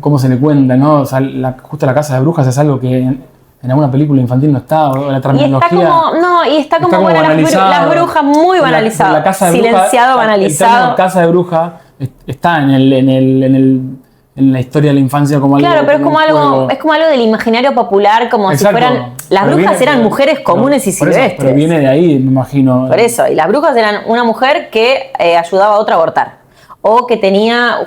Cómo se le cuenta, ¿no? O sea, justo la casa de brujas es algo que en alguna película infantil no está, o la terminología. Y está como bueno, las brujas muy banalizadas. La casa de silenciado, bruja, banalizado. El término casa de bruja está en la historia de la infancia como algo. Claro, pero es como algo del imaginario popular, como exacto. Si fueran. Las brujas eran mujeres comunes y silvestres. Pero viene de ahí, me imagino. Por eso, y las brujas eran una mujer que ayudaba a otra a abortar. O que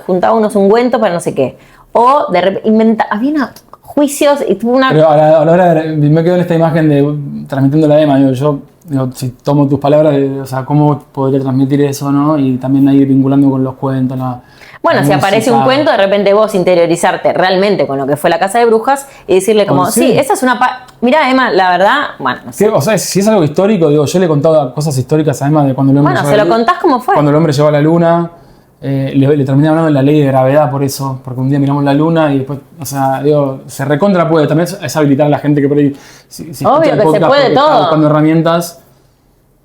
juntaba unos ungüentos para no sé qué. O de repente había juicios y tuvo una... Pero a la hora de, me quedo en esta imagen de transmitiendo la EMA, digo, si tomo tus palabras, o sea, ¿cómo podría transmitir eso, no? Y también ahí vinculando con los cuentos, Bueno, si aparece un cuento, de repente vos interiorizarte realmente con lo que fue la Casa de Brujas y decirle como, sí, esa es una... Mirá, Emma, la verdad, bueno, no sé. Sí, o sea, si es algo histórico, digo, yo le he contado cosas históricas a Emma de cuando el hombre Bueno, se lo contás cómo fue. Cuando el hombre llegó a la luna, le terminé hablando de la ley de gravedad por eso, porque un día miramos la luna y después, o sea, digo, se recontra puede, también es habilitar a la gente que por ahí... Si obvio que se puede todo. Buscando herramientas,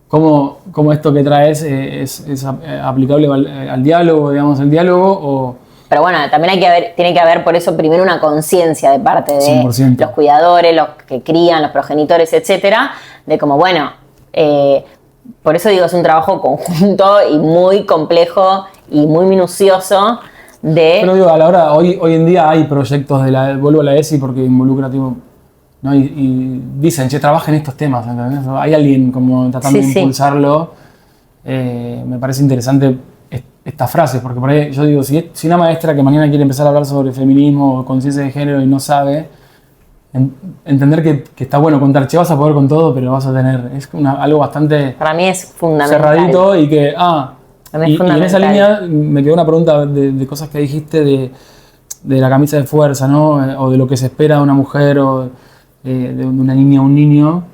¿cómo esto que traes es aplicable al diálogo, digamos, el diálogo o... Pero bueno, también tiene que haber por eso primero una conciencia de parte de 100%. Los cuidadores, los que crían, los progenitores, etcétera, de como, bueno, por eso digo, es un trabajo conjunto y muy complejo y muy minucioso de... Pero digo, a la hora, hoy en día hay proyectos vuelvo a la ESI porque involucra, tipo, ¿no? Y dicen, che, trabaja en estos temas, ¿entendés? Hay alguien como tratando de impulsarlo. Me parece interesante estas frases, porque por ahí yo digo, si una maestra que mañana quiere empezar a hablar sobre feminismo o conciencia de género y no sabe, entender que está bueno contar, che, vas a poder con todo, pero vas a tener, es algo bastante... Para mí es fundamental. Cerradito y que, y en esa línea me quedó una pregunta de cosas que dijiste de la camisa de fuerza, ¿no? O de lo que se espera de una mujer o de una niña o un niño.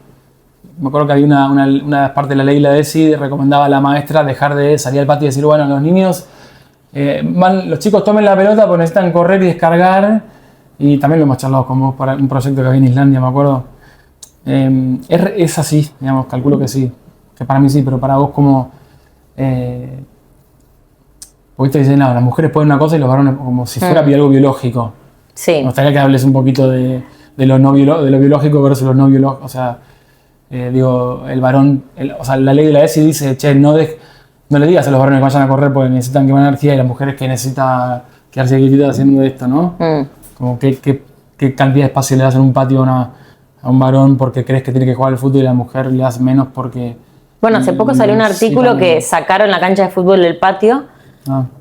Me acuerdo que había una parte de la ley, la ESI, recomendaba a la maestra dejar de salir al patio y decir, bueno, los niños, los chicos tomen la pelota porque necesitan correr y descargar. Y también lo hemos charlado con vos para un proyecto que había en Islandia, me acuerdo. Es así, digamos, calculo que sí. Que para mí sí, pero para vos como... porque te dicen, no, las mujeres pueden una cosa y los varones como si fuera algo biológico. Sí. Me gustaría que hables un poquito de lo biológico versus lo no biológico. O sea, digo, el varón, o sea, la ley de la ESI dice, che, no le digas a los varones que vayan a correr porque necesitan quemar energía y las mujeres que necesitan quedarse quietitas haciendo esto, ¿no? Como qué cantidad de espacio le das en un patio a un varón porque crees que tiene que jugar al fútbol y la mujer le das menos porque... Bueno, hace poco salió un artículo que sacaron la cancha de fútbol del patio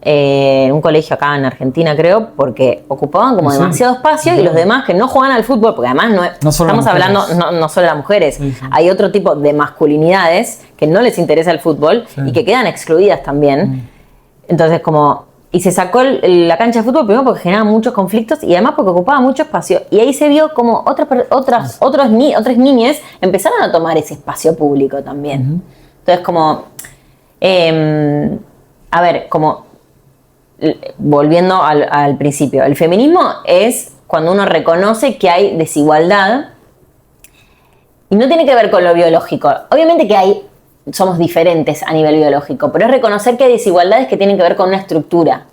en un colegio acá en Argentina, creo, porque ocupaban como demasiado espacio y los demás que no juegan al fútbol, porque además no estamos hablando no solo de las mujeres, hay otro tipo de masculinidades que no les interesa el fútbol y que quedan excluidas también. Entonces, y se sacó la cancha de fútbol primero porque generaba muchos conflictos y además porque ocupaba mucho espacio. Y ahí se vio como otras niñas empezaron a tomar ese espacio público también. Entonces, a ver, volviendo al principio, el feminismo es cuando uno reconoce que hay desigualdad y no tiene que ver con lo biológico. Obviamente que somos diferentes a nivel biológico, pero es reconocer que hay desigualdades que tienen que ver con una estructura.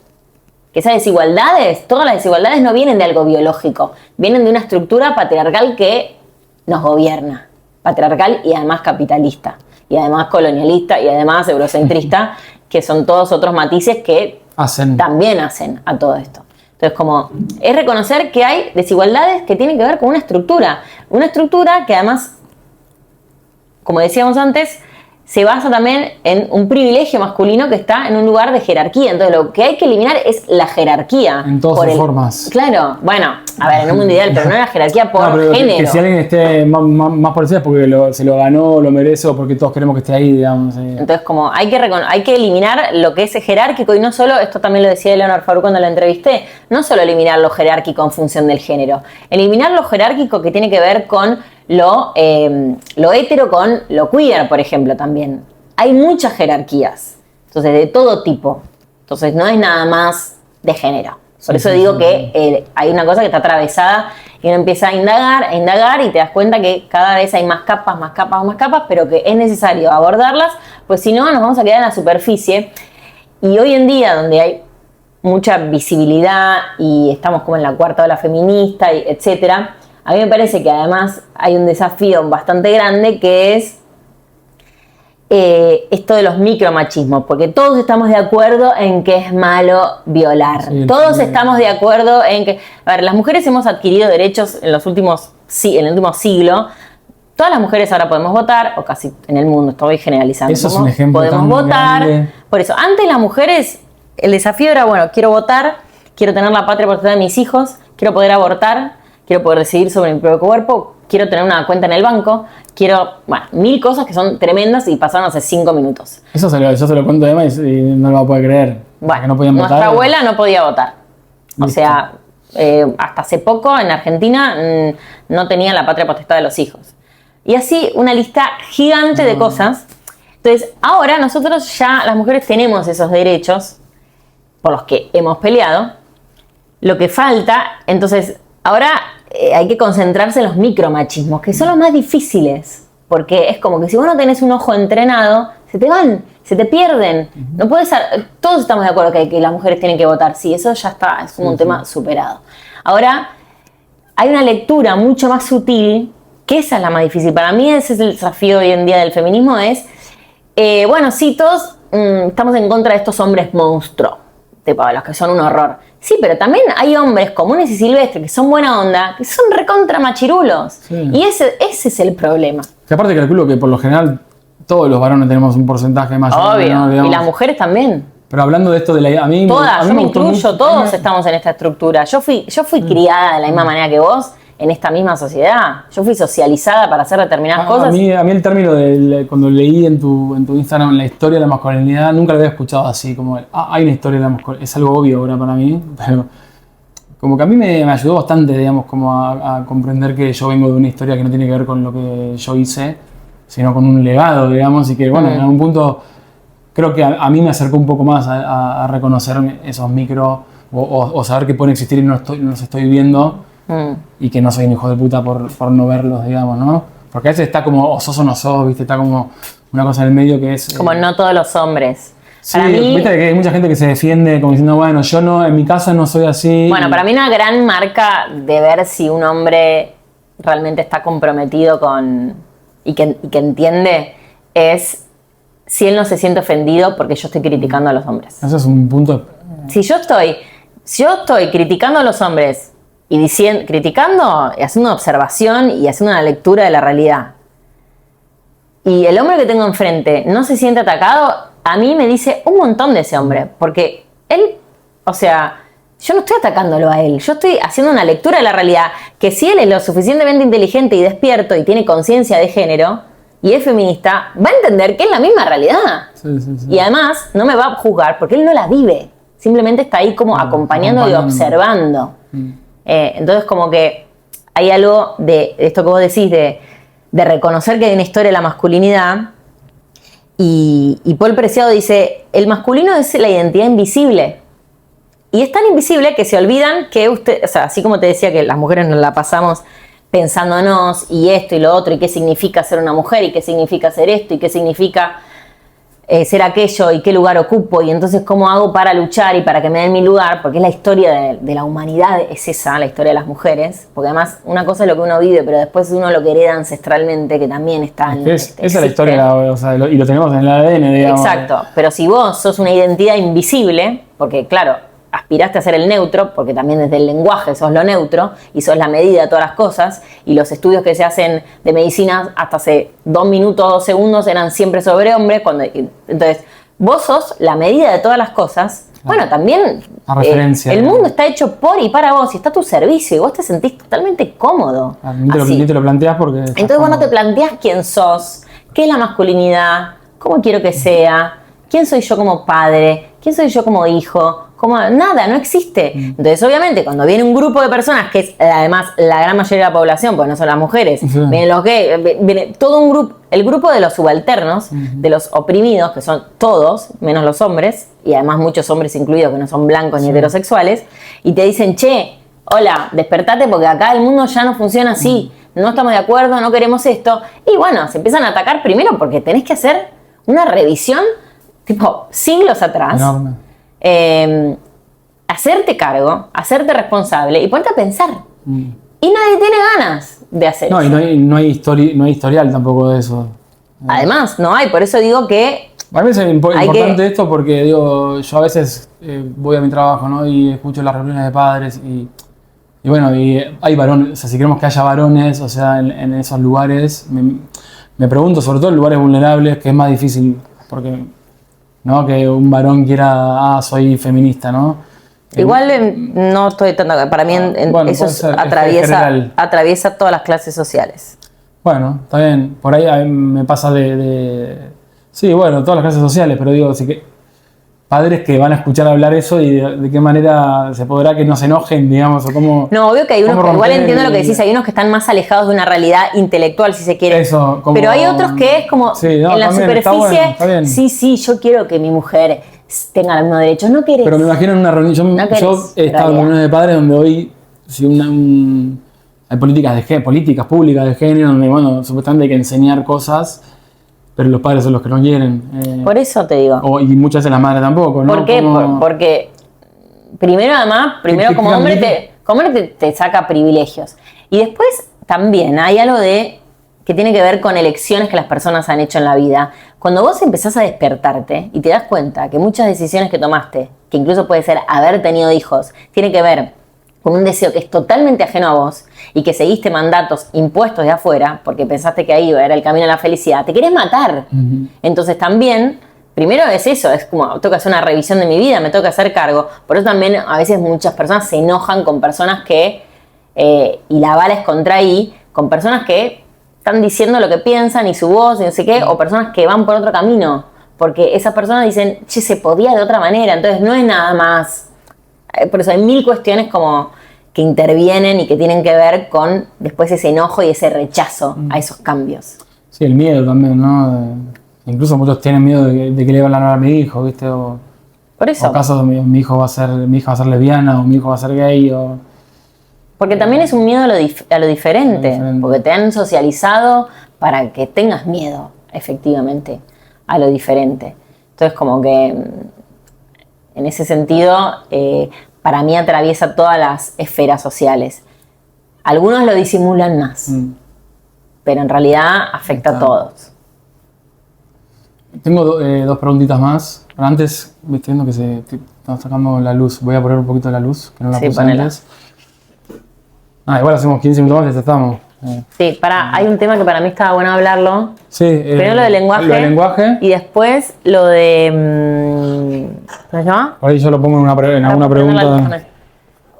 Que esas desigualdades, todas las desigualdades no vienen de algo biológico, vienen de una estructura patriarcal que nos gobierna. Patriarcal y además capitalista, y además colonialista, y además eurocentrista, que son todos otros matices que también hacen a todo esto. Entonces, es reconocer que hay desigualdades que tienen que ver con una estructura que además, como decíamos antes, se basa también en un privilegio masculino que está en un lugar de jerarquía. Entonces, lo que hay que eliminar es la jerarquía. En todas sus formas. Claro, bueno, a ver, en un mundo ideal, pero no la jerarquía por género. Que si alguien esté más por encima es porque se lo ganó, lo merece o porque todos queremos que esté ahí, digamos. Entonces, hay que eliminar lo que es jerárquico y no solo, esto también lo decía Eleanor Faruk cuando la entrevisté, no solo eliminar lo jerárquico en función del género, eliminar lo jerárquico que tiene que ver con lo hetero con lo queer, por ejemplo, también. Hay muchas jerarquías, entonces de todo tipo. Entonces no es nada más de género. Por eso digo que hay una cosa que está atravesada y uno empieza a indagar y te das cuenta que cada vez hay más capas, pero que es necesario abordarlas, pues si no nos vamos a quedar en la superficie. Y hoy en día, donde hay mucha visibilidad y estamos como en la cuarta ola feminista, etcétera, a mí me parece que además hay un desafío bastante grande que es esto de los micromachismos, porque todos estamos de acuerdo en que es malo violar. Sí, todos estamos de acuerdo en que... A ver, las mujeres hemos adquirido derechos en el último siglo. Todas las mujeres ahora podemos votar, o casi en el mundo, estoy generalizando. Eso es un ejemplo podemos votar. Grande. Por eso, antes las mujeres, el desafío era, bueno, quiero votar, quiero tener la patria potestad de mis hijos, quiero poder abortar, quiero poder decidir sobre mi propio cuerpo, quiero tener una cuenta en el banco, quiero, bueno, 1000 cosas que son tremendas y pasaron hace 5 minutos. Yo se lo cuento a Emma y no lo va a poder creer. Bueno, no podían nuestra votar. abuela no podía votar. Listo. O sea, hasta hace poco en Argentina no tenía la patria potestad de los hijos. Y así una lista gigante de cosas. Entonces, ahora nosotros ya, las mujeres, tenemos esos derechos por los que hemos peleado. Lo que falta, entonces, ahora hay que concentrarse en los micromachismos, que son los más difíciles. Porque es como que si vos no tenés un ojo entrenado, se te van, se te pierden. No puedes, todos estamos de acuerdo que las mujeres tienen que votar. Sí, eso ya está, es un tema superado. Ahora, hay una lectura mucho más sutil, que esa es la más difícil. Para mí ese es el desafío hoy en día del feminismo, es, bueno, sí, todos estamos en contra de estos hombres monstruos, tipo, los que son un horror. Sí, pero también hay hombres comunes y silvestres que son buena onda, que son recontra machirulos. Sí. Y ese es el problema. Que aparte calculo que por lo general todos los varones tenemos un porcentaje mayor. Obvio, ¿no? Y las mujeres también. Pero hablando de esto de la... A mí, todas, a mí yo me gustó incluyo, mucho, todos estamos en esta estructura. Yo fui criada de la misma manera que vos en esta misma sociedad. Yo fui socializada para hacer determinadas cosas. A mí el término cuando leí en tu Instagram la historia de la masculinidad, nunca lo había escuchado así, como hay una historia de la masculinidad. Es algo obvio ahora para mí, pero como que a mí me ayudó bastante, digamos, como a comprender que yo vengo de una historia que no tiene que ver con lo que yo hice, sino con un legado, digamos, y que, bueno, en algún punto creo que a mí me acercó un poco más a reconocer esos micro o saber que pueden existir y no los estoy viendo. Y que no soy un hijo de puta por no verlos, digamos, ¿no? Porque a veces está como, o sos o no sos, ¿viste? Está como una cosa en el medio que es... Como no todos los hombres. Sí, para mí, viste que hay mucha gente que se defiende como diciendo, bueno, yo no, en mi casa no soy así. Bueno, para mí una gran marca de ver si un hombre realmente está comprometido con... y que entiende es si él no se siente ofendido porque yo estoy criticando a los hombres. Ese es un punto... Si yo estoy criticando a los hombres y criticando y haciendo una observación y haciendo una lectura de la realidad, y el hombre que tengo enfrente no se siente atacado, a mí me dice un montón de ese hombre, porque él, o sea, yo no estoy atacándolo a él, yo estoy haciendo una lectura de la realidad, que si él es lo suficientemente inteligente y despierto y tiene conciencia de género y es feminista, va a entender que es la misma realidad. Sí. Y además no me va a juzgar porque él no la vive, simplemente está ahí como acompañando y observando. Entonces como que hay algo de esto que vos decís de reconocer que hay una historia de la masculinidad y Paul Preciado dice, el masculino es la identidad invisible y es tan invisible que se olvidan que usted, o sea, así como te decía que las mujeres nos la pasamos pensándonos y esto y lo otro y qué significa ser una mujer y qué significa ser esto y qué significa ser aquello y qué lugar ocupo y entonces cómo hago para luchar y para que me den mi lugar, porque es la historia de la humanidad, es esa, la historia de las mujeres, porque además una cosa es lo que uno vive, pero después uno lo que hereda ancestralmente, que también está en... Esa es la historia, o sea, y lo tenemos en el ADN, digamos. Exacto, pero si vos sos una identidad invisible, porque claro, aspiraste a ser el neutro, porque también desde el lenguaje sos lo neutro y sos la medida de todas las cosas, y los estudios que se hacen de medicina hasta hace 2 minutos, 2 segundos eran siempre sobre hombre, entonces vos sos la medida de todas las cosas. Bueno, también el mundo está hecho por y para vos y está a tu servicio y vos te sentís totalmente cómodo. Ni te lo planteás porque... Entonces vos no te planteás quién sos, qué es la masculinidad, cómo quiero que sea, quién soy yo como padre, quién soy yo como hijo, nada, no existe. Entonces, obviamente, cuando viene un grupo de personas, que es además la gran mayoría de la población, porque no son las mujeres, vienen los gays, viene todo un grupo, el grupo de los subalternos, de los oprimidos, que son todos, menos los hombres, y además muchos hombres incluidos que no son blancos ni heterosexuales, y te dicen, che, hola, despertate porque acá el mundo ya no funciona así, no estamos de acuerdo, no queremos esto, y bueno, se empiezan a atacar primero porque tenés que hacer una revisión, tipo, siglos atrás. Enorme. Hacerte cargo, hacerte responsable y ponerte a pensar. Y nadie tiene ganas de hacer eso. Y no hay historial tampoco de eso. Además, no hay, por eso digo que... A mí me es importante esto porque digo, yo a veces voy a mi trabajo, ¿no? Y escucho las reuniones de padres y bueno, y hay varones, o sea, si queremos que haya varones, o sea, en esos lugares, me pregunto, sobre todo en lugares vulnerables, que es más difícil, porque... ¿no? Que un varón quiera, soy feminista, ¿no? Igual no estoy tan... Para mí bueno, eso atraviesa todas las clases sociales. Bueno, está bien. Por ahí me pasa sí, bueno, todas las clases sociales, pero digo, sí que padres que van a escuchar hablar eso y de qué manera se podrá que no se enojen, digamos, o cómo... No, obvio que hay unos que igual entiendo lo que decís, hay unos que están más alejados de una realidad intelectual, si se quiere. Eso, como... Pero hay otros que es como sí, no, en la también, superficie, está bien. Sí, yo quiero que mi mujer tenga los mismos derechos, no querés. Pero me imagino en una reunión, yo he estado en reuniones de padres donde hoy, si hay políticas públicas de género, donde, bueno, supuestamente hay que enseñar cosas, pero los padres son los que no quieren. Por eso te digo. Y muchas veces las madres tampoco, ¿no? ¿Por qué? Porque primero como hombre te saca privilegios. Y después también hay algo que tiene que ver con elecciones que las personas han hecho en la vida. Cuando vos empezás a despertarte y te das cuenta que muchas decisiones que tomaste, que incluso puede ser haber tenido hijos, tiene que ver con un deseo que es totalmente ajeno a vos y que seguiste mandatos impuestos de afuera porque pensaste que ahí era el camino a la felicidad, te querés matar. Uh-huh. Entonces también, primero es eso, es como tengo que hacer una revisión de mi vida, me tengo que hacer cargo. Por eso también a veces muchas personas se enojan con personas que, y la bala es contra ahí, con personas que están diciendo lo que piensan y su voz y no sé qué, o personas que van por otro camino, porque esas personas dicen, che, se podía de otra manera, entonces no es nada más. Por eso hay mil cuestiones como que intervienen y que tienen que ver con después ese enojo y ese rechazo a esos cambios. Sí, el miedo también, ¿no? Incluso muchos tienen miedo de que le van a hablar a mi hijo, ¿viste? Por eso. O casos de mi hija va a ser lesbiana, o mi hijo va a ser gay, Porque también es un miedo a lo diferente, porque te han socializado para que tengas miedo, efectivamente, a lo diferente. Entonces, como que en ese sentido, para mí atraviesa todas las esferas sociales. Algunos lo disimulan más, pero en realidad afecta a todos. Tengo dos preguntitas más. Pero antes, viendo que están sacando la luz, voy a poner un poquito la luz, que no la puse antes. Igual hacemos 15 minutos más y ya estamos. Sí, hay un tema que para mí estaba bueno hablarlo. Sí, primero lo del lenguaje. Y después lo de... ¿cómo se llama? Por ahí yo lo pongo en alguna pregunta.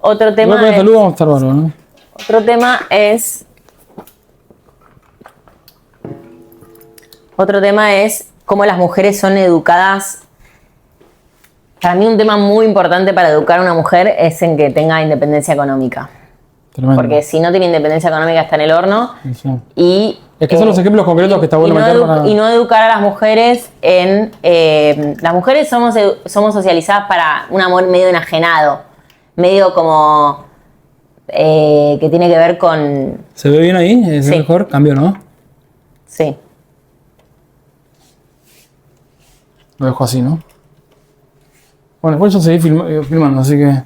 Otro tema vamos a estar bárbaro, ¿no? Otro tema es cómo las mujeres son educadas. Para mí un tema muy importante para educar a una mujer es en que tenga independencia económica. Tremendo. Porque si no tiene independencia económica está en el horno. Sí. Y, es que son los ejemplos concretos que está bueno meter y no educar a las mujeres en... las mujeres somos socializadas para un amor medio enajenado. Medio como... que tiene que ver con... ¿Se ve bien ahí? ¿Es mejor? Cambio, ¿no? Sí. Lo dejo así, ¿no? Bueno, después yo seguí filmando, así que...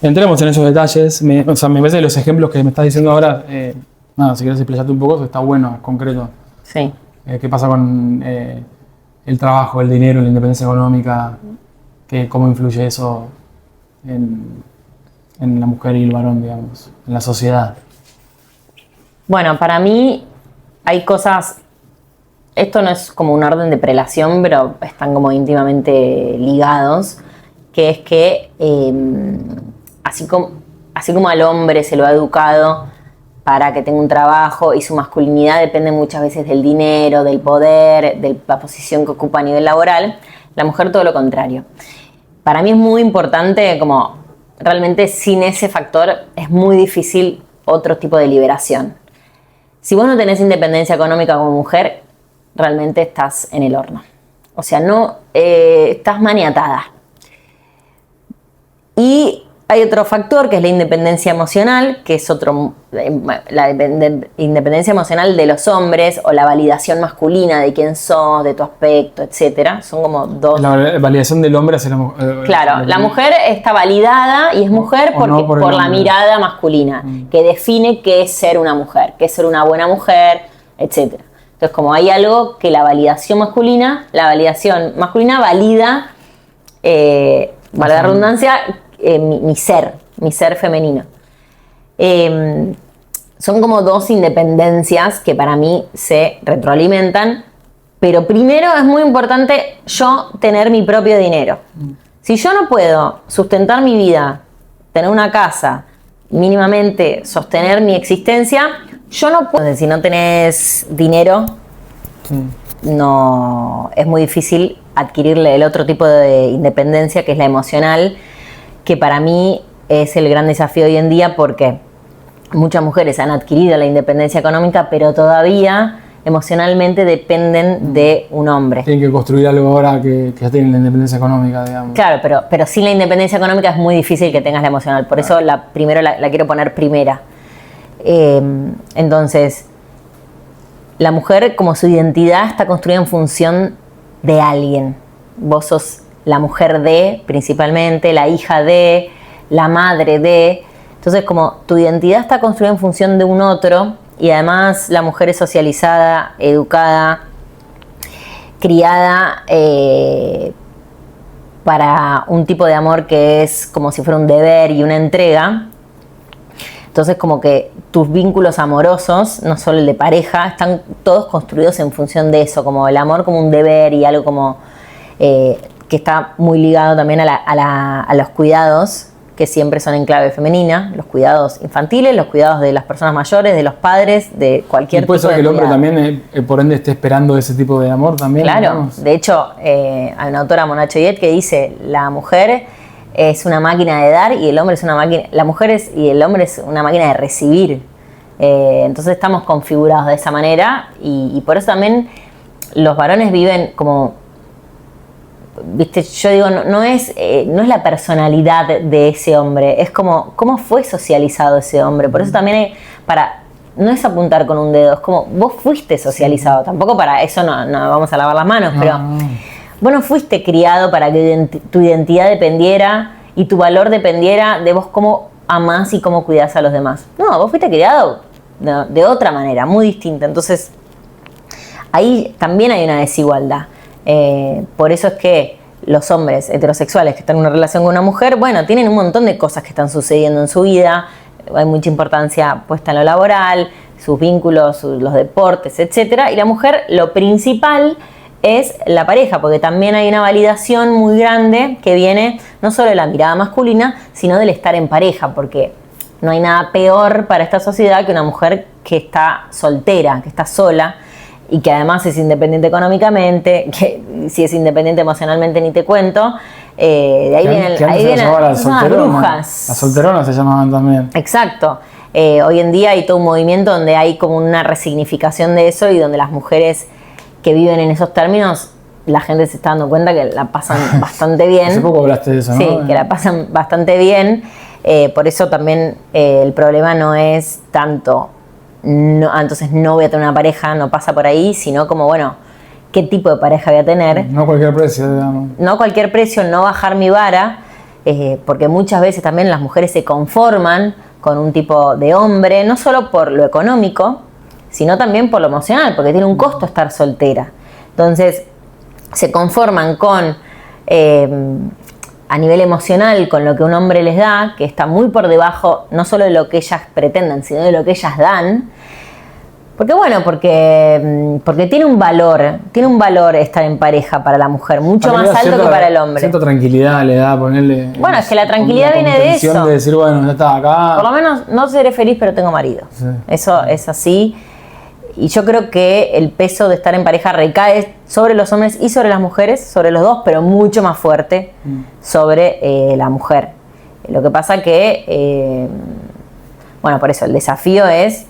entremos en esos detalles. Me parece que los ejemplos que me estás diciendo ahora, si quieres explayarte un poco, eso está bueno, es concreto. Sí. ¿Qué pasa con el trabajo, el dinero, la independencia económica? ¿Cómo influye eso en la mujer y el varón, digamos, en la sociedad? Bueno, para mí hay cosas... Esto no es como un orden de prelación, pero están como íntimamente ligados, que es que así como al hombre se lo ha educado para que tenga un trabajo y su masculinidad depende muchas veces del dinero, del poder, de la posición que ocupa a nivel laboral, la mujer todo lo contrario. Para mí es muy importante, como realmente sin ese factor es muy difícil otro tipo de liberación. Si vos no tenés independencia económica como mujer, realmente estás en el horno. O sea, no estás maniatada. Y hay otro factor que es la independencia emocional, que es la independencia emocional de los hombres o la validación masculina de quién sos, de tu aspecto, etcétera. Son como dos. La validación del hombre hacia la mujer. Claro, la mujer está validada y es mujer por la mirada masculina, que define qué es ser una mujer, qué es ser una buena mujer, etcétera. Entonces, como hay algo que la validación masculina valida, valga la redundancia, mi ser femenino. Son como dos independencias que para mí se retroalimentan, pero primero es muy importante yo tener mi propio dinero. Si yo no puedo sustentar mi vida, tener una casa, mínimamente sostener mi existencia, yo no puedo. Entonces, si no tenés dinero, no es muy difícil adquirirle el otro tipo de independencia, que es la emocional, que para mí es el gran desafío hoy en día, porque muchas mujeres han adquirido la independencia económica, pero todavía emocionalmente dependen de un hombre. Tienen que construir algo ahora que ya tienen la independencia económica, digamos. Claro, pero sin la independencia económica es muy difícil que tengas la emocional. Por eso primero la quiero poner primera. Entonces, la mujer, como su identidad, está construida en función de alguien. Vos sos la mujer de, principalmente, la hija de, la madre de. Entonces, como tu identidad está construida en función de un otro, y además la mujer es socializada, educada, criada para un tipo de amor que es como si fuera un deber y una entrega. Entonces, como que tus vínculos amorosos, no solo el de pareja, están todos construidos en función de eso, como el amor como un deber y algo como que está muy ligado también a los cuidados, que siempre son en clave femenina, los cuidados infantiles, los cuidados de las personas mayores, de los padres, de cualquier tipo de cuidado. ¿Y puede ser que el hombre también, por ende, esté esperando ese tipo de amor también? Claro, digamos? De hecho, hay una autora, Mona Choyet, que dice, la mujer es una máquina de dar y el hombre es una máquina, y el hombre es una máquina de recibir. Entonces estamos configurados de esa manera y por eso también los varones viven como, viste, yo digo, no es la personalidad de ese hombre, es como cómo fue socializado ese hombre. Por eso también no es apuntar con un dedo, es como vos fuiste socializado. Tampoco para eso no vamos a lavar las manos, pero vos no fuiste criado para que tu identidad dependiera y tu valor dependiera de vos cómo amás y cómo cuidás a los demás. No, vos fuiste criado de otra manera, muy distinta. Entonces, ahí también hay una desigualdad. Por eso es que los hombres heterosexuales que están en una relación con una mujer, bueno, tienen un montón de cosas que están sucediendo en su vida, hay mucha importancia puesta en lo laboral, sus vínculos, los deportes, etcétera, y la mujer, lo principal es la pareja, porque también hay una validación muy grande que viene no solo de la mirada masculina, sino del estar en pareja, porque no hay nada peor para esta sociedad que una mujer que está soltera, que está sola, y que además es independiente económicamente, que si es independiente emocionalmente ni te cuento, de ahí vienen las brujas. Las solteronas se llamaban también. Exacto. Hoy en día hay todo un movimiento donde hay como una resignificación de eso y donde las mujeres que viven en esos términos, la gente se está dando cuenta que la pasan bastante bien. Hace poco hablaste de eso, ¿no? Sí, que la pasan bastante bien. Por eso también el problema no es tanto... entonces no voy a tener una pareja, no pasa por ahí, sino como, bueno, ¿qué tipo de pareja voy a tener? No cualquier precio, digamos. No cualquier precio, no bajar mi vara, porque muchas veces también las mujeres se conforman con un tipo de hombre, no solo por lo económico, sino también por lo emocional, porque tiene un costo estar soltera. Entonces, se conforman con... a nivel emocional, con lo que un hombre les da, que está muy por debajo no solo de lo que ellas pretenden, sino de lo que ellas dan. Porque tiene un valor estar en pareja para la mujer, mucho más alto que para el hombre. Cierta tranquilidad le da ponerle... Bueno, es que la tranquilidad viene de eso. De decir, bueno, ya está acá. Por lo menos no seré feliz, pero tengo marido. Sí. Eso es así. Y yo creo que el peso de estar en pareja recae sobre los hombres y sobre las mujeres, sobre los dos, pero mucho más fuerte sobre la mujer. Lo que pasa que, bueno, por eso el desafío es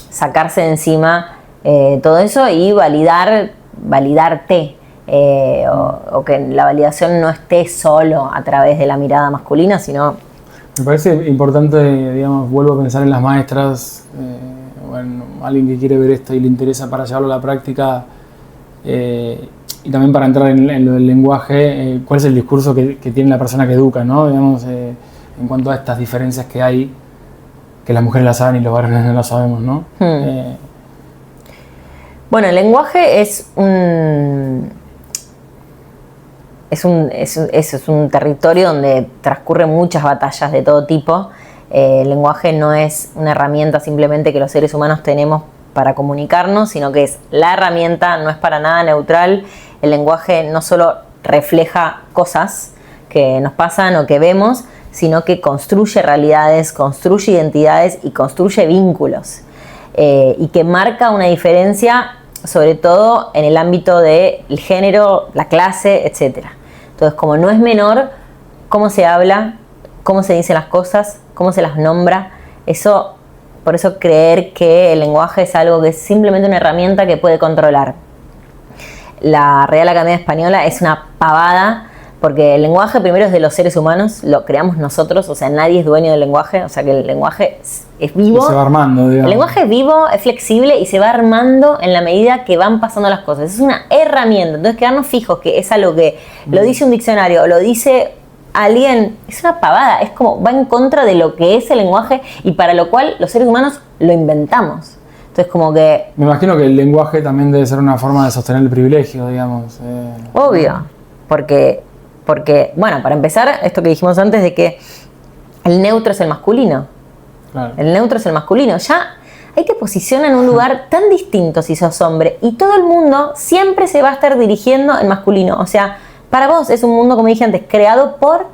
sacarse de encima todo eso y validarte. O que la validación no esté solo a través de la mirada masculina, sino... Me parece importante, digamos, vuelvo a pensar en las maestras... Bueno, alguien que quiere ver esto y le interesa para llevarlo a la práctica y también para entrar en lo del lenguaje, cuál es el discurso que tiene la persona que educa, ¿no? Digamos, en cuanto a estas diferencias que hay, que las mujeres las saben y los varones no las sabemos, ¿no? Bueno, el lenguaje es un territorio donde transcurren muchas batallas de todo tipo. El lenguaje no es una herramienta simplemente que los seres humanos tenemos para comunicarnos, sino que es la herramienta, no es para nada neutral. El lenguaje no solo refleja cosas, que nos pasan o que vemos, sino que construye realidades, construye identidades y construye vínculos. Y que marca una diferencia, sobre todo en el ámbito del género, la clase, etc. Entonces, como no es menor cómo se habla, cómo se dicen las cosas, cómo se las nombra, por eso creer que el lenguaje es algo que es simplemente una herramienta que puede controlar. La Real Academia Española es una pavada, porque el lenguaje primero es de los seres humanos, lo creamos nosotros, o sea, nadie es dueño del lenguaje, o sea que el lenguaje es vivo. Y se va armando, digamos. El lenguaje es vivo, es flexible y se va armando en la medida que van pasando las cosas. Es una herramienta, entonces quedarnos fijos que es algo que lo dice un diccionario o lo dice alguien, es una pavada, es como va en contra de lo que es el lenguaje y para lo cual los seres humanos lo inventamos. Entonces como que... Me imagino que el lenguaje también debe ser una forma de sostener el privilegio, digamos. Obvio, porque, bueno, para empezar, esto que dijimos antes de que el neutro es el masculino. Claro. El neutro es el masculino. Ya ahí te posiciona en un lugar tan distinto si sos hombre y todo el mundo siempre se va a estar dirigiendo en masculino. O sea, para vos es un mundo, como dije antes, creado por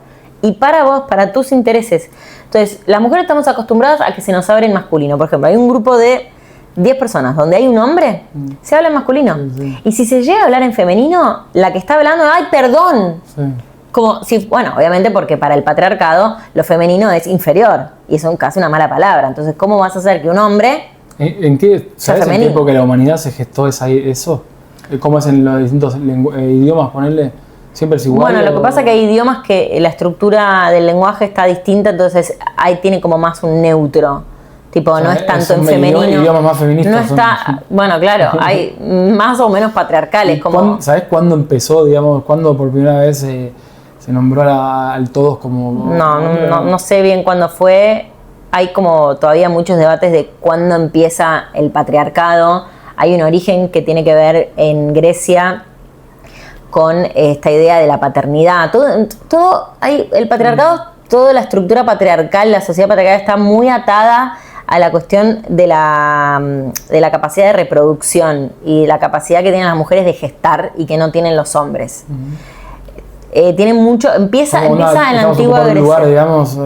y para vos, para tus intereses. Entonces, las mujeres estamos acostumbradas a que se nos hable en masculino. Por ejemplo, hay un grupo de 10 personas donde hay un hombre, se habla en masculino. Sí. Y si se llega a hablar en femenino, la que está hablando, ¡ay, perdón! Sí. Como si, bueno, obviamente porque para el patriarcado lo femenino es inferior y es casi una mala palabra. Entonces, ¿cómo vas a hacer que un hombre ¿En qué, sabes en qué época de la humanidad se gestó eso? ¿Cómo es en los distintos idiomas ponerle? ¿Siempre es igual? Bueno, lo que pasa es que hay idiomas que la estructura del lenguaje está distinta, entonces ahí tiene como más un neutro. Tipo, o sea, no es tanto en femenino. Idiomas más feministas. No está, bueno, claro, hay más o menos patriarcales. Como... ¿Sabes cuándo empezó, digamos, cuándo por primera vez se nombró al todos como...? No sé bien cuándo fue. Hay como todavía muchos debates de cuándo empieza el patriarcado. Hay un origen que tiene que ver en Grecia con esta idea de la paternidad. El patriarcado, toda la estructura patriarcal, la sociedad patriarcal está muy atada a la cuestión de la capacidad de reproducción y la capacidad que tienen las mujeres de gestar y que no tienen los hombres. Tienen mucho, empieza en la antigua Grecia. Lugar, digamos,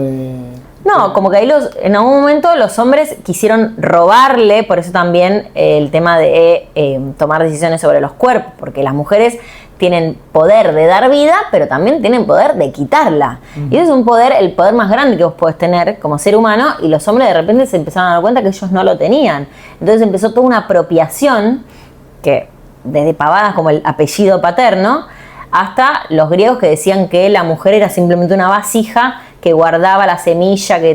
no, como que ahí en algún momento los hombres quisieron robarle, por eso también el tema de tomar decisiones sobre los cuerpos, porque las mujeres tienen poder de dar vida, pero también tienen poder de quitarla. Y ese es el poder más grande que vos podés tener como ser humano, y los hombres de repente se empezaron a dar cuenta que ellos no lo tenían. Entonces empezó toda una apropiación, que desde pavadas como el apellido paterno, hasta los griegos que decían que la mujer era simplemente una vasija que guardaba la semilla, que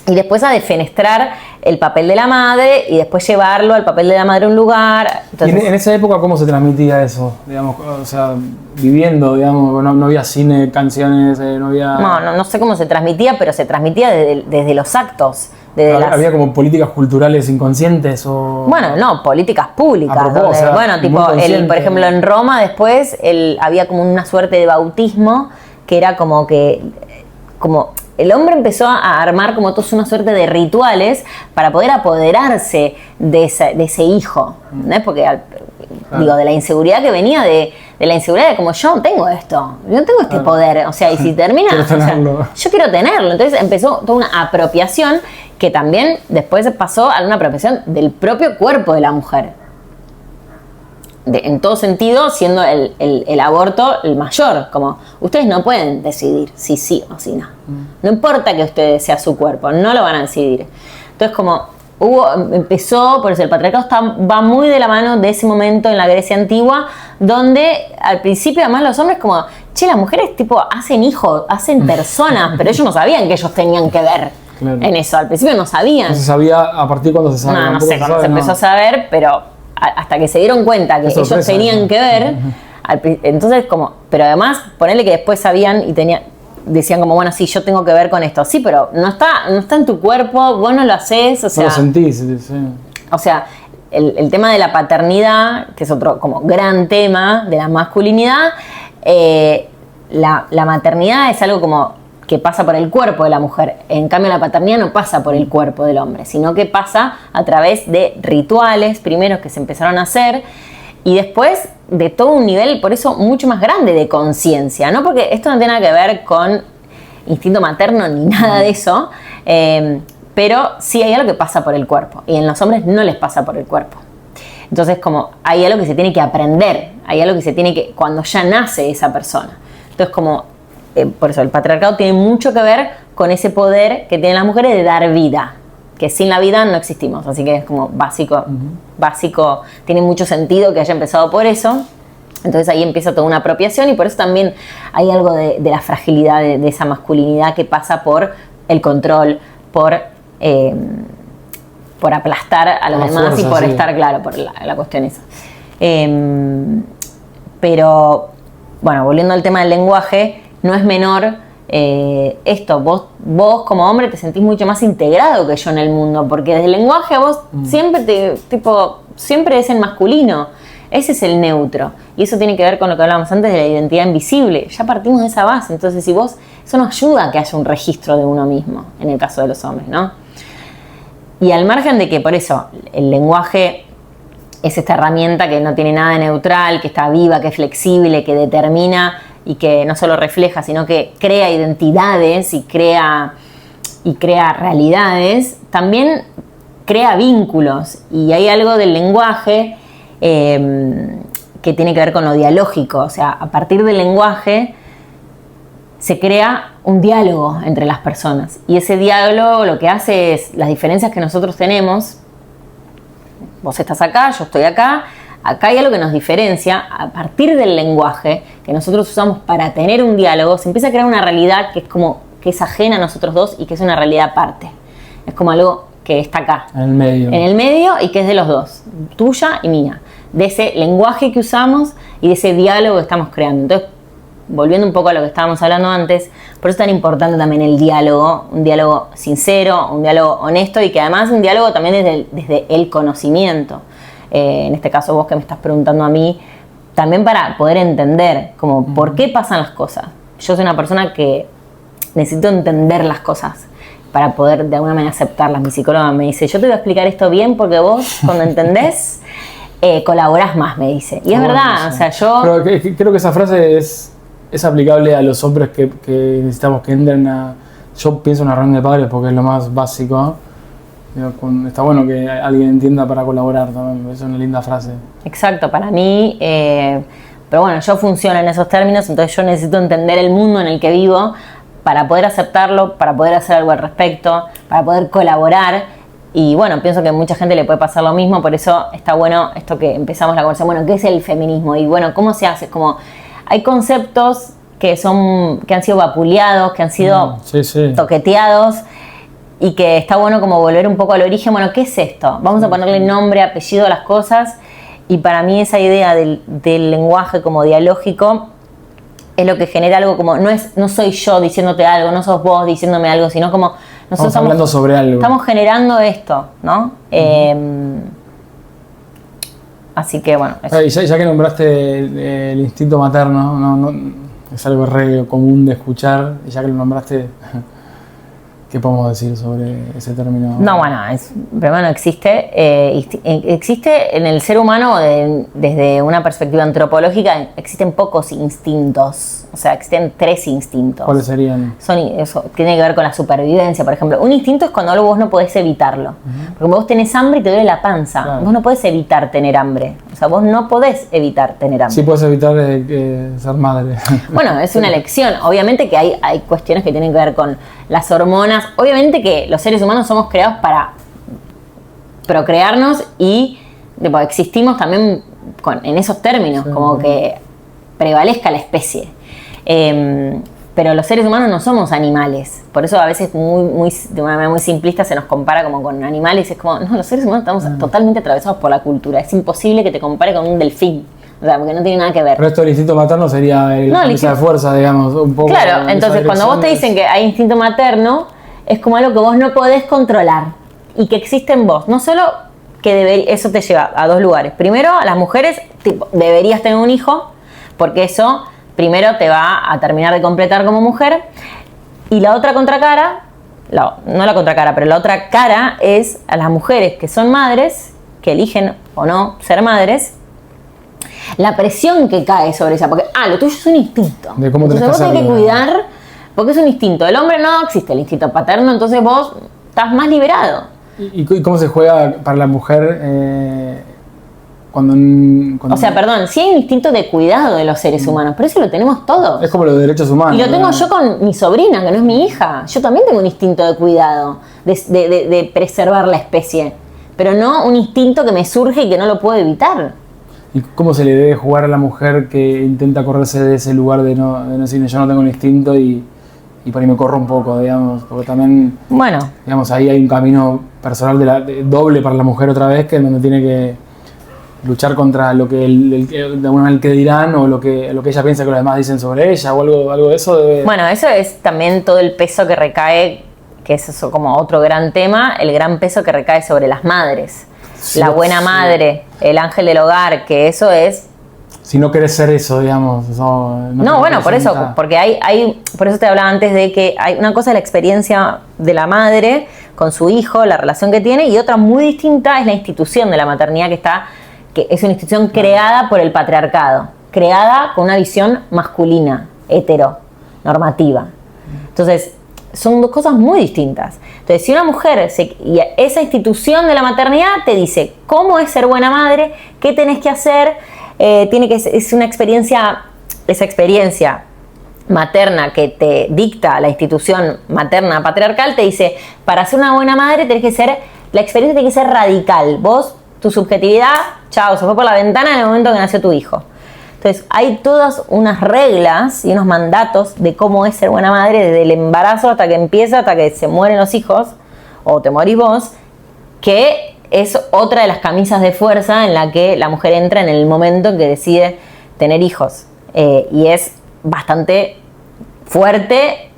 y después a defenestrar el papel de la madre y después llevarlo al papel de la madre a un lugar. Entonces, ¿Y en esa época cómo se transmitía eso? Digamos, o sea, viviendo, digamos, no había cine, canciones, no había... No sé cómo se transmitía, pero se transmitía desde los actos. ¿Había como políticas culturales inconscientes o...? Bueno, no, políticas públicas. O sea, bueno, tipo, por ejemplo, en Roma después había como una suerte de bautismo que era como que... el hombre empezó a armar como toda una suerte de rituales para poder apoderarse de ese hijo, ¿no? Porque, digo, de la inseguridad que venía de la inseguridad de como yo no tengo esto, yo no tengo este poder, o sea, y si termina, yo quiero tenerlo. Entonces empezó toda una apropiación que también después pasó a una apropiación del propio cuerpo de la mujer. En todo sentido, siendo el aborto el mayor, como ustedes no pueden decidir si sí o si no. No importa que ustedes sea su cuerpo, no lo van a decidir. Entonces, como empezó, por eso el patriarcado va muy de la mano de ese momento en la Grecia antigua, donde al principio además los hombres como, las mujeres tipo hacen hijos, hacen personas, pero ellos no sabían que ellos tenían que ver en eso. Al principio no sabían. No se sabía a partir de cuando se sabía. No sé, cuando se empezó a saber, pero hasta que se dieron cuenta que ellos tenían que ver, entonces pero además ponerle que después sabían y decían como, bueno, sí, yo tengo que ver con esto, sí, pero no está en tu cuerpo, vos no lo hacés, o sea, no lo sentís, sí. O sea, el tema de la paternidad, que es otro como gran tema de la masculinidad, la maternidad es algo como que pasa por el cuerpo de la mujer. En cambio, la paternidad no pasa por el cuerpo del hombre, sino que pasa a través de rituales primeros que se empezaron a hacer Y después de todo un nivel, por eso, mucho más grande de conciencia, ¿no? Porque esto no tiene nada que ver con instinto materno ni nada de eso, pero sí hay algo que pasa por el cuerpo, y en los hombres no les pasa por el cuerpo. Entonces, como hay algo que se tiene que aprender, hay algo que se tiene que, cuando ya nace esa persona. Entonces, como, por eso el patriarcado tiene mucho que ver con ese poder que tienen las mujeres de dar vida, que sin la vida no existimos, así que es como básico, tiene mucho sentido que haya empezado por eso. Entonces ahí empieza toda una apropiación, y por eso también hay algo de la fragilidad de esa masculinidad que pasa por el control, por aplastar a los demás fuerza, y por estar, claro, por la cuestión esa. Pero, bueno, volviendo al tema del lenguaje, no es menor esto. Vos como hombre te sentís mucho más integrado que yo en el mundo, porque desde el lenguaje vos siempre es el masculino. Ese es el neutro. Y eso tiene que ver con lo que hablábamos antes de la identidad invisible. Ya partimos de esa base. Entonces, si vos, eso nos ayuda a que haya un registro de uno mismo, en el caso de los hombres, ¿no? Y al margen de que, por eso, el lenguaje es esta herramienta que no tiene nada de neutral, que está viva, que es flexible, que determina y que no solo refleja, sino que crea identidades y crea realidades, también crea vínculos. Y hay algo del lenguaje que tiene que ver con lo dialógico. O sea, a partir del lenguaje se crea un diálogo entre las personas, y ese diálogo lo que hace es las diferencias que nosotros tenemos. Vos estás acá, yo estoy acá hay algo que nos diferencia. A partir del lenguaje que nosotros usamos para tener un diálogo, se empieza a crear una realidad que es como que es ajena a nosotros dos y que es una realidad aparte. Es como algo que está acá, en el medio y que es de los dos, tuya y mía, de ese lenguaje que usamos y de ese diálogo que estamos creando. Entonces, volviendo un poco a lo que estábamos hablando antes, por eso es tan importante también el diálogo, un diálogo sincero, un diálogo honesto, y que además un diálogo también desde el conocimiento. En este caso vos que me estás preguntando a mí, también para poder entender como por qué pasan las cosas. Yo soy una persona que necesito entender las cosas para poder de alguna manera aceptarlas. Mi psicóloga me dice, yo te voy a explicar esto bien porque vos cuando entendés colaborás más, me dice. Y es verdad, o sea, yo... Pero creo que esa frase es aplicable a los hombres que necesitamos que entren a... Yo pienso en una reunión de padres porque es lo más básico. Está bueno que alguien entienda para colaborar también. Es una linda frase. Exacto, para mí... pero bueno, yo funciono en esos términos, entonces yo necesito entender el mundo en el que vivo para poder aceptarlo, para poder hacer algo al respecto, para poder colaborar. Y bueno, pienso que a mucha gente le puede pasar lo mismo, por eso está bueno esto que empezamos la conversación. Bueno, ¿qué es el feminismo? Y bueno, ¿cómo se hace? Como hay conceptos que han sido vapuleados, que han sido toqueteados, y que está bueno como volver un poco al origen. Bueno, ¿qué es esto? Vamos a ponerle nombre, apellido a las cosas. Y para mí esa idea del lenguaje como dialógico es lo que genera algo como, no soy yo diciéndote algo, no sos vos diciéndome algo, sino como nosotros estamos hablando sobre algo. Estamos generando esto, ¿no? Así que bueno. Ya que nombraste el instinto materno, no, es algo re común de escuchar, y ya que lo nombraste, ¿qué podemos decir sobre ese término? No, bueno, primero existe en el ser humano, desde una perspectiva antropológica, existen pocos instintos. O sea, existen 3 instintos. ¿Cuáles serían? Eso tiene que ver con la supervivencia, por ejemplo. Un instinto es cuando algo vos no podés evitarlo. Porque vos tenés hambre y te duele la panza. Claro. Vos no podés evitar tener hambre. O sea, vos no podés evitar tener hambre. Sí podés evitar ser madre. Bueno, es una elección. Obviamente que hay cuestiones que tienen que ver con las hormonas. Obviamente que los seres humanos somos creados para procrearnos y existimos también en esos términos, como que prevalezca la especie. Pero los seres humanos no somos animales. Por eso a veces de una manera muy simplista se nos compara como con animales. Es como, no, los seres humanos estamos totalmente atravesados por la cultura. Es imposible que te compare con un delfín. O sea, porque no tiene nada que ver. Pero esto del instinto materno sería la camisa de fuerza, digamos, un poco. Claro, entonces cuando vos te dicen que hay instinto materno, es como algo que vos no podés controlar y que existe en vos. No solo que eso te lleva a 2 lugares. Primero, a las mujeres, deberías tener un hijo, porque eso primero te va a terminar de completar como mujer. Y la otra contracara, no la contracara, pero la otra cara es a las mujeres que son madres, que eligen o no ser madres, la presión que cae sobre ella, porque, lo tuyo es un instinto. De cómo tenés entonces vos que tenés que hacerlo. cuidar, porque es un instinto. El hombre no existe el instinto paterno, entonces vos estás más liberado. ¿Y cómo se juega para la mujer cuando O sea, perdón, sí hay un instinto de cuidado de los seres humanos, pero eso lo tenemos todos. Es como los derechos humanos. Y lo tengo yo con mi sobrina, que no es mi hija. Yo también tengo un instinto de cuidado, de preservar la especie, pero no un instinto que me surge y que no lo puedo evitar. ¿Y cómo se le debe jugar a la mujer que intenta correrse de ese lugar de no decir yo no tengo un instinto y por ahí me corro un poco, digamos? Porque también, Bueno, digamos, ahí hay un camino personal doble para la mujer otra vez, que es donde tiene que luchar contra lo que de alguna manera el que dirán o lo que ella piensa que los demás dicen sobre ella o algo de eso. bueno, eso es también todo el peso que recae, que es eso como otro gran tema, el gran peso que recae sobre las madres. Sí, la buena sí. madre, el ángel del hogar, que eso es... Si no querés ser eso, digamos. No, bueno, por eso, porque por eso te hablaba antes de que hay una cosa es la experiencia de la madre con su hijo, la relación que tiene, y otra muy distinta es la institución de la maternidad que es una institución creada por el patriarcado, creada con una visión masculina, heteronormativa. Entonces, son dos cosas muy distintas. Entonces, si una mujer, y esa institución de la maternidad te dice cómo es ser buena madre, qué tenés que hacer, es una experiencia, esa experiencia materna que te dicta la institución materna patriarcal, te dice, para ser una buena madre la experiencia tiene que ser radical. Vos, tu subjetividad, chao, se fue por la ventana en el momento que nació tu hijo. Entonces, hay todas unas reglas y unos mandatos de cómo es ser buena madre desde el embarazo hasta que empieza, hasta que se mueren los hijos, o te morís vos, que es otra de las camisas de fuerza en la que la mujer entra en el momento en que decide tener hijos. Y es bastante fuerte,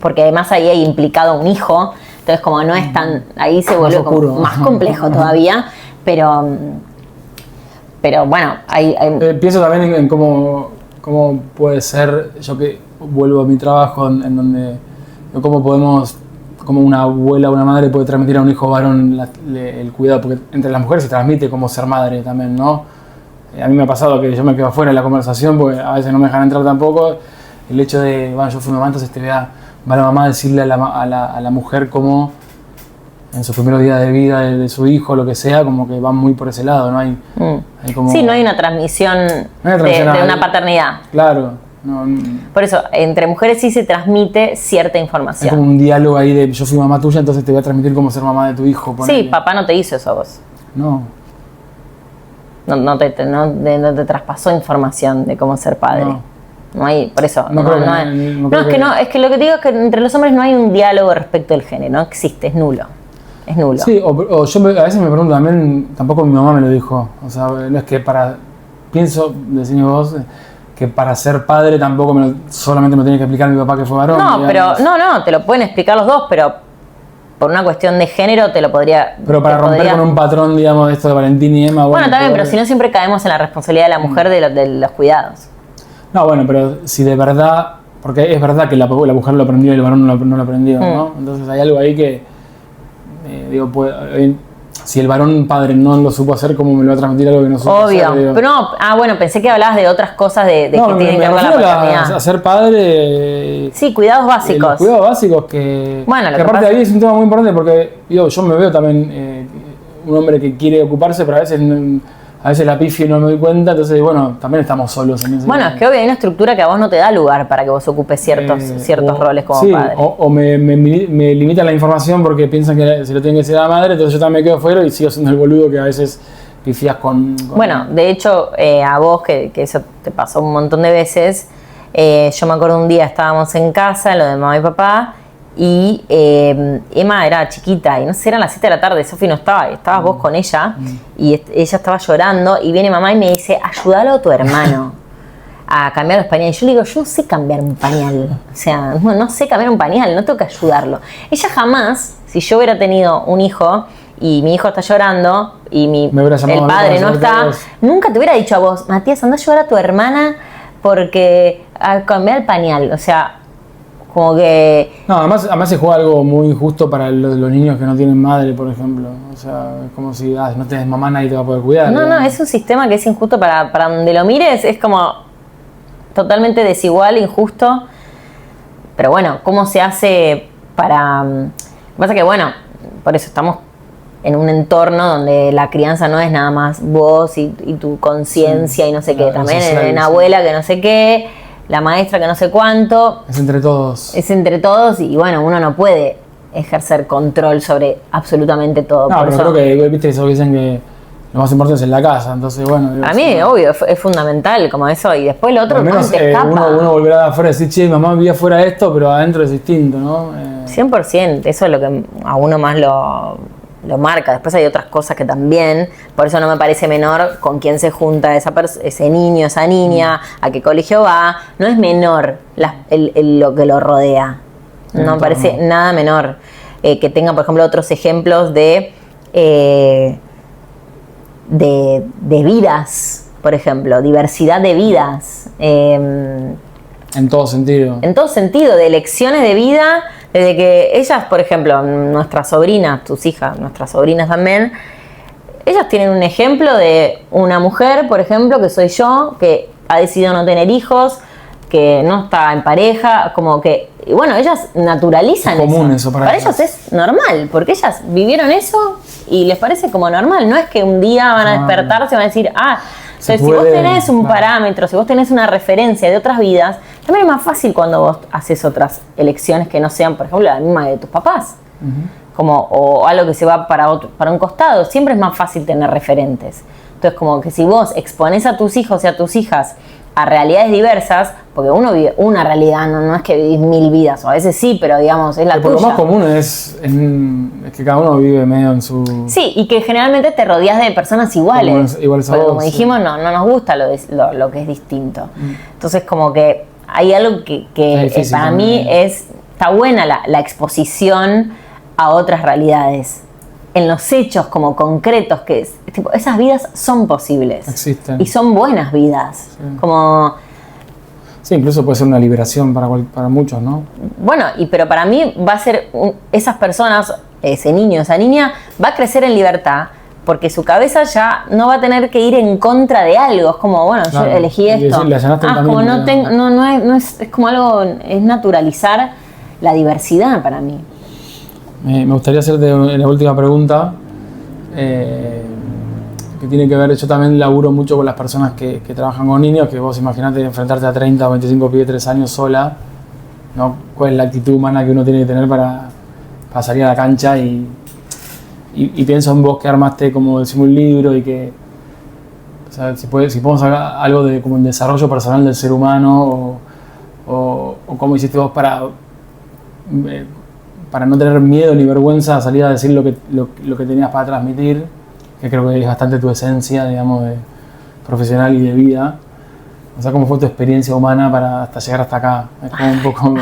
porque además ahí hay implicado un hijo, entonces como no es tan, ahí se vuelve como más complejo todavía, pero bueno, pienso también en cómo puede ser, yo que vuelvo a mi trabajo, en donde cómo podemos, como una abuela o una madre puede transmitir a un hijo varón el cuidado, porque entre las mujeres se transmite como ser madre también, ¿no? A mí me ha pasado que yo me quedo afuera de la conversación porque a veces no me dejan entrar tampoco. El hecho de, bueno, yo fui mamá, entonces va la mamá a decirle a la mujer cómo en sus primeros días de vida de su hijo, lo que sea, como que van muy por ese lado, ¿no? Hay como, sí, no hay una transmisión, de una paternidad. Claro. No, por eso, entre mujeres sí se transmite cierta información. Hay como un diálogo ahí de yo fui mamá tuya, entonces te voy a transmitir cómo ser mamá de tu hijo. Sí, papá no te hizo eso a vos. No. No te traspasó información de cómo ser padre. No hay, por eso. Es que lo que te digo es que entre los hombres no hay un diálogo respecto del género, no existe, es nulo. Es nulo. Sí, o yo a veces me pregunto también, tampoco mi mamá me lo dijo. O sea, no es que pienso, decime vos, que para ser padre tampoco solamente me tiene que explicar mi papá que fue varón. No, pero te lo pueden explicar los dos, pero por una cuestión de género te lo podría... Pero para romper con un patrón, digamos, de esto de Valentín y Emma... Bueno, también, pero si no siempre caemos en la responsabilidad de la mujer de los cuidados. No, bueno, pero si de verdad... Porque es verdad que la mujer lo aprendió y el varón no lo aprendió, ¿no? Entonces hay algo ahí que... si el varón padre no lo supo hacer, ¿cómo me lo va a transmitir algo que no supo hacer? Obvio, pero no... bueno, pensé que hablabas de otras cosas que tienen que ver con la paternidad. A ser padre... sí, cuidados básicos. Los cuidados básicos que... Bueno, que aparte de ahí es un tema muy importante porque yo me veo también un hombre que quiere ocuparse, pero a veces la pifio y no me doy cuenta, entonces bueno, también estamos solos en ese Bueno, es que obvio hay una estructura que a vos no te da lugar para que vos ocupes ciertos roles como padre. O me limitan la información porque piensan que se lo tienen que decir a la madre, entonces yo también me quedo fuera y sigo siendo el boludo que a veces pifias con... Bueno, de hecho, a vos, que eso te pasó un montón de veces, yo me acuerdo un día estábamos en casa, lo de mamá y papá, y Emma era chiquita y no sé, eran las 7 de la tarde, Sofi no estaba, y estabas vos con ella y ella estaba llorando y viene mamá y me dice, ayúdalo a tu hermano a cambiar los pañales. Yo le digo, yo no sé cambiar un pañal, o sea, no sé cambiar un pañal, no tengo que ayudarlo. Ella jamás, si yo hubiera tenido un hijo y mi hijo está llorando y el padre no está, nunca te hubiera dicho a vos, Matías, anda a ayudar a tu hermana porque a cambiar el pañal, o sea, Como que... No, además se juega algo muy injusto para los niños que no tienen madre, por ejemplo. O sea, es como si no tenés mamá, nadie te va a poder cuidar. No, es un sistema que es injusto para donde lo mires, es como totalmente desigual, injusto. Pero bueno, ¿cómo se hace para...? Lo que pasa que, bueno, por eso estamos en un entorno donde la crianza no es nada más vos y tu conciencia y no sé qué. También en abuela que no sé qué, la maestra que no sé cuánto. Es entre todos. Es entre todos y bueno, uno no puede ejercer control sobre absolutamente todo. No, por pero eso, creo que, viste, eso que dicen que lo más importante es en la casa, entonces bueno. a mí, obvio, es fundamental como eso y después lo otro al menos te escapa. uno volverá de afuera y decir, che, mamá vivía fuera de esto, pero adentro es distinto, ¿no? 100%, eso es lo que a uno más lo marca. Después hay otras cosas que también, por eso no me parece menor con quién se junta ese niño, esa niña, a qué colegio va. No es menor lo que lo rodea. No me parece nada menor. Que tenga, por ejemplo, otros ejemplos de vidas, por ejemplo, diversidad de vidas. En todo sentido. En todo sentido, de elecciones de vida, desde que ellas, por ejemplo, nuestras sobrinas, tus hijas, nuestras sobrinas también, ellas tienen un ejemplo de una mujer, por ejemplo, que soy yo, que ha decidido no tener hijos, que no está en pareja, como que, y bueno, ellas naturalizan es común eso para ellas es normal, porque ellas vivieron eso y les parece como normal, no es que un día van a despertarse y van a decir, entonces, si vos tenés un parámetro, si vos tenés una referencia de otras vidas, también es más fácil cuando vos haces otras elecciones que no sean, por ejemplo, la misma de tus papás. O algo que se va para un costado. Siempre es más fácil tener referentes. Entonces, como que si vos exponés a tus hijos y a tus hijas a realidades diversas, porque uno vive una realidad, no es que vivís 1000 vidas, o a veces sí, pero digamos, es la tuya. Lo más común es que cada uno vive medio en su... Sí, y que generalmente te rodeas de personas iguales. Iguales a porque vos, como dijimos, no nos gusta lo que es distinto. Entonces, como que hay algo que para mí está buena la exposición a otras realidades. En los hechos como concretos, que es tipo, esas vidas son posibles. Existen. Y son buenas vidas. Sí. Como... Sí, incluso puede ser una liberación para muchos, ¿no? Bueno, pero para mí va a ser esas personas, ese niño, esa niña, va a crecer en libertad porque su cabeza ya no va a tener que ir en contra de algo. Es como, bueno, claro, yo elegí esto. Como es como algo, es naturalizar la diversidad para mí. Me gustaría hacerte la última pregunta, que tiene que ver, yo también laburo mucho con las personas que trabajan con niños, que vos imaginate enfrentarte a 30 o 25 pibes de 3 años sola, ¿no? ¿Cuál es la actitud humana que uno tiene que tener para salir a la cancha? Y pienso en vos que armaste, como decimos, un libro y que, o sea, si podemos hablar algo de como el desarrollo personal del ser humano o cómo hiciste vos para no tener miedo ni vergüenza a salir a decir lo que tenías para transmitir, que creo que es bastante tu esencia, digamos, de profesional y de vida. O sea, ¿cómo fue tu experiencia humana para hasta llegar hasta acá? Es como un poco...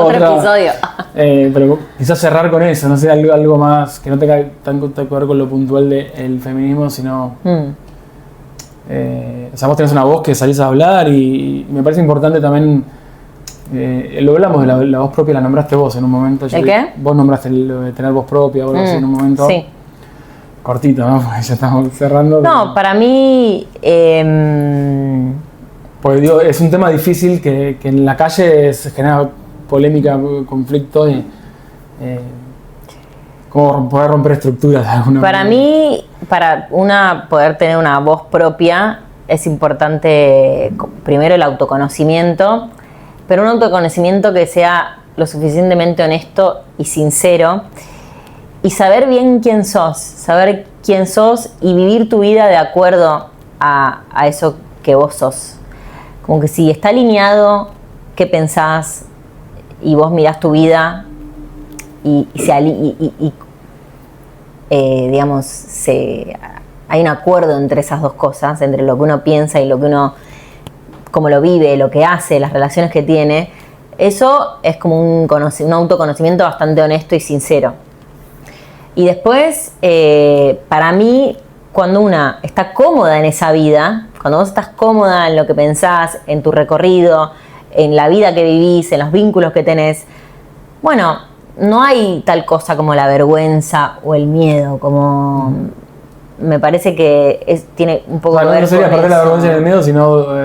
otro episodio. Pero quizás cerrar con eso, no sé, algo más que no tenga tanto que ver con lo puntual del feminismo, sino... o sea, vos tenés una voz que salís a hablar y me parece importante también... lo hablamos de la voz propia, la nombraste vos en un momento. ¿El qué? Vos nombraste lo de tener voz propia o algo así en un momento. Sí. Cortito, ¿no? Porque ya estamos cerrando. No, pero... para mí... Porque digo, es un tema difícil que en la calle se genera polémica, conflicto y... ¿cómo poder romper estructuras de alguna manera? Para mí, para poder tener una voz propia, es importante primero el autoconocimiento, pero un autoconocimiento que sea lo suficientemente honesto y sincero, y saber bien quién sos y vivir tu vida de acuerdo a eso que vos sos. Como que si está alineado qué pensás y vos mirás tu vida digamos, hay un acuerdo entre esas dos cosas, entre lo que uno piensa y lo que uno, cómo lo vive, lo que hace, las relaciones que tiene. Eso es como un autoconocimiento bastante honesto y sincero. Y después, para mí, cuando una está cómoda en esa vida, cuando vos estás cómoda en lo que pensás, en tu recorrido, en la vida que vivís, en los vínculos que tenés, bueno, no hay tal cosa como la vergüenza o el miedo, como me parece que tiene un poco que ver no sería con perder la eso. vergüenza y el miedo, sino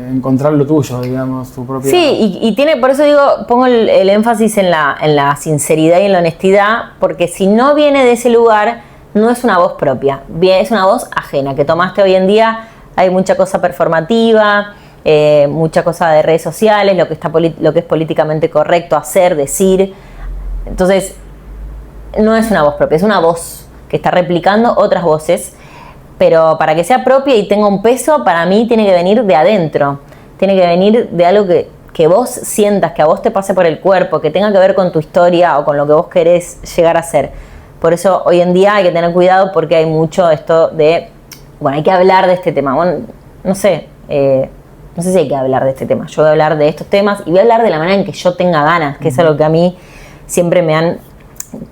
encontrar lo tuyo, digamos, tu propia... Sí, y tiene, por eso digo, pongo el énfasis en la sinceridad y en la honestidad, porque si no viene de ese lugar, no es una voz propia, es una voz ajena, que tomaste hoy en día. Hay mucha cosa performativa, mucha cosa de redes sociales, lo que es políticamente correcto hacer, decir. Entonces, no es una voz propia, es una voz que está replicando otras voces, pero para que sea propia y tenga un peso, para mí tiene que venir de adentro, tiene que venir de algo que vos sientas, que a vos te pase por el cuerpo, que tenga que ver con tu historia o con lo que vos querés llegar a ser. Por eso hoy en día hay que tener cuidado porque hay mucho esto de, bueno, hay que hablar de este tema. Bueno, no sé si hay que hablar de este tema. Yo voy a hablar de estos temas y voy a hablar de la manera en que yo tenga ganas, que es algo que a mí siempre me han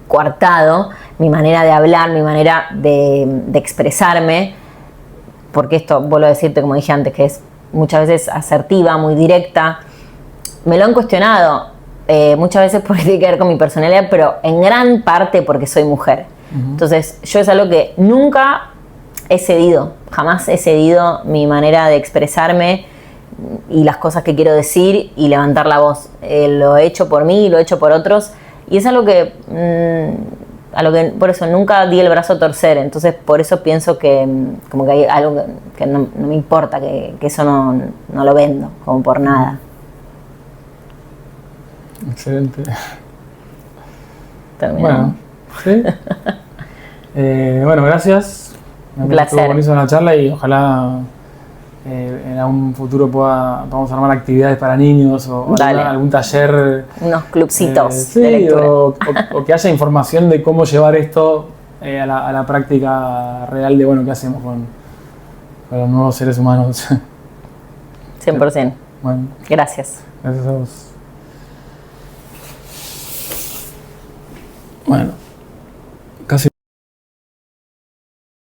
coartado, mi manera de hablar, mi manera de expresarme, porque esto, vuelvo a decirte, como dije antes, que es muchas veces asertiva, muy directa. Me lo han cuestionado, muchas veces porque tiene que ver con mi personalidad, pero en gran parte porque soy mujer. Entonces, yo es algo que nunca he cedido, jamás he cedido mi manera de expresarme y las cosas que quiero decir y levantar la voz. Lo he hecho por mí y lo he hecho por otros, y es algo que a lo que por eso nunca di el brazo a torcer. Entonces por eso pienso que como que hay algo que no me importa, que eso no lo vendo como por nada. Excelente. Terminamos. Bueno, sí. Bueno, gracias. Un placer. Estuvo buenísima la charla y ojalá en algún futuro podamos armar actividades para niños o algún taller. Unos clubcitos Sí, de lectura. O que haya información de cómo llevar esto a la práctica real de, bueno, qué hacemos con los nuevos seres humanos. 100%. Bueno, Gracias. gracias a vos.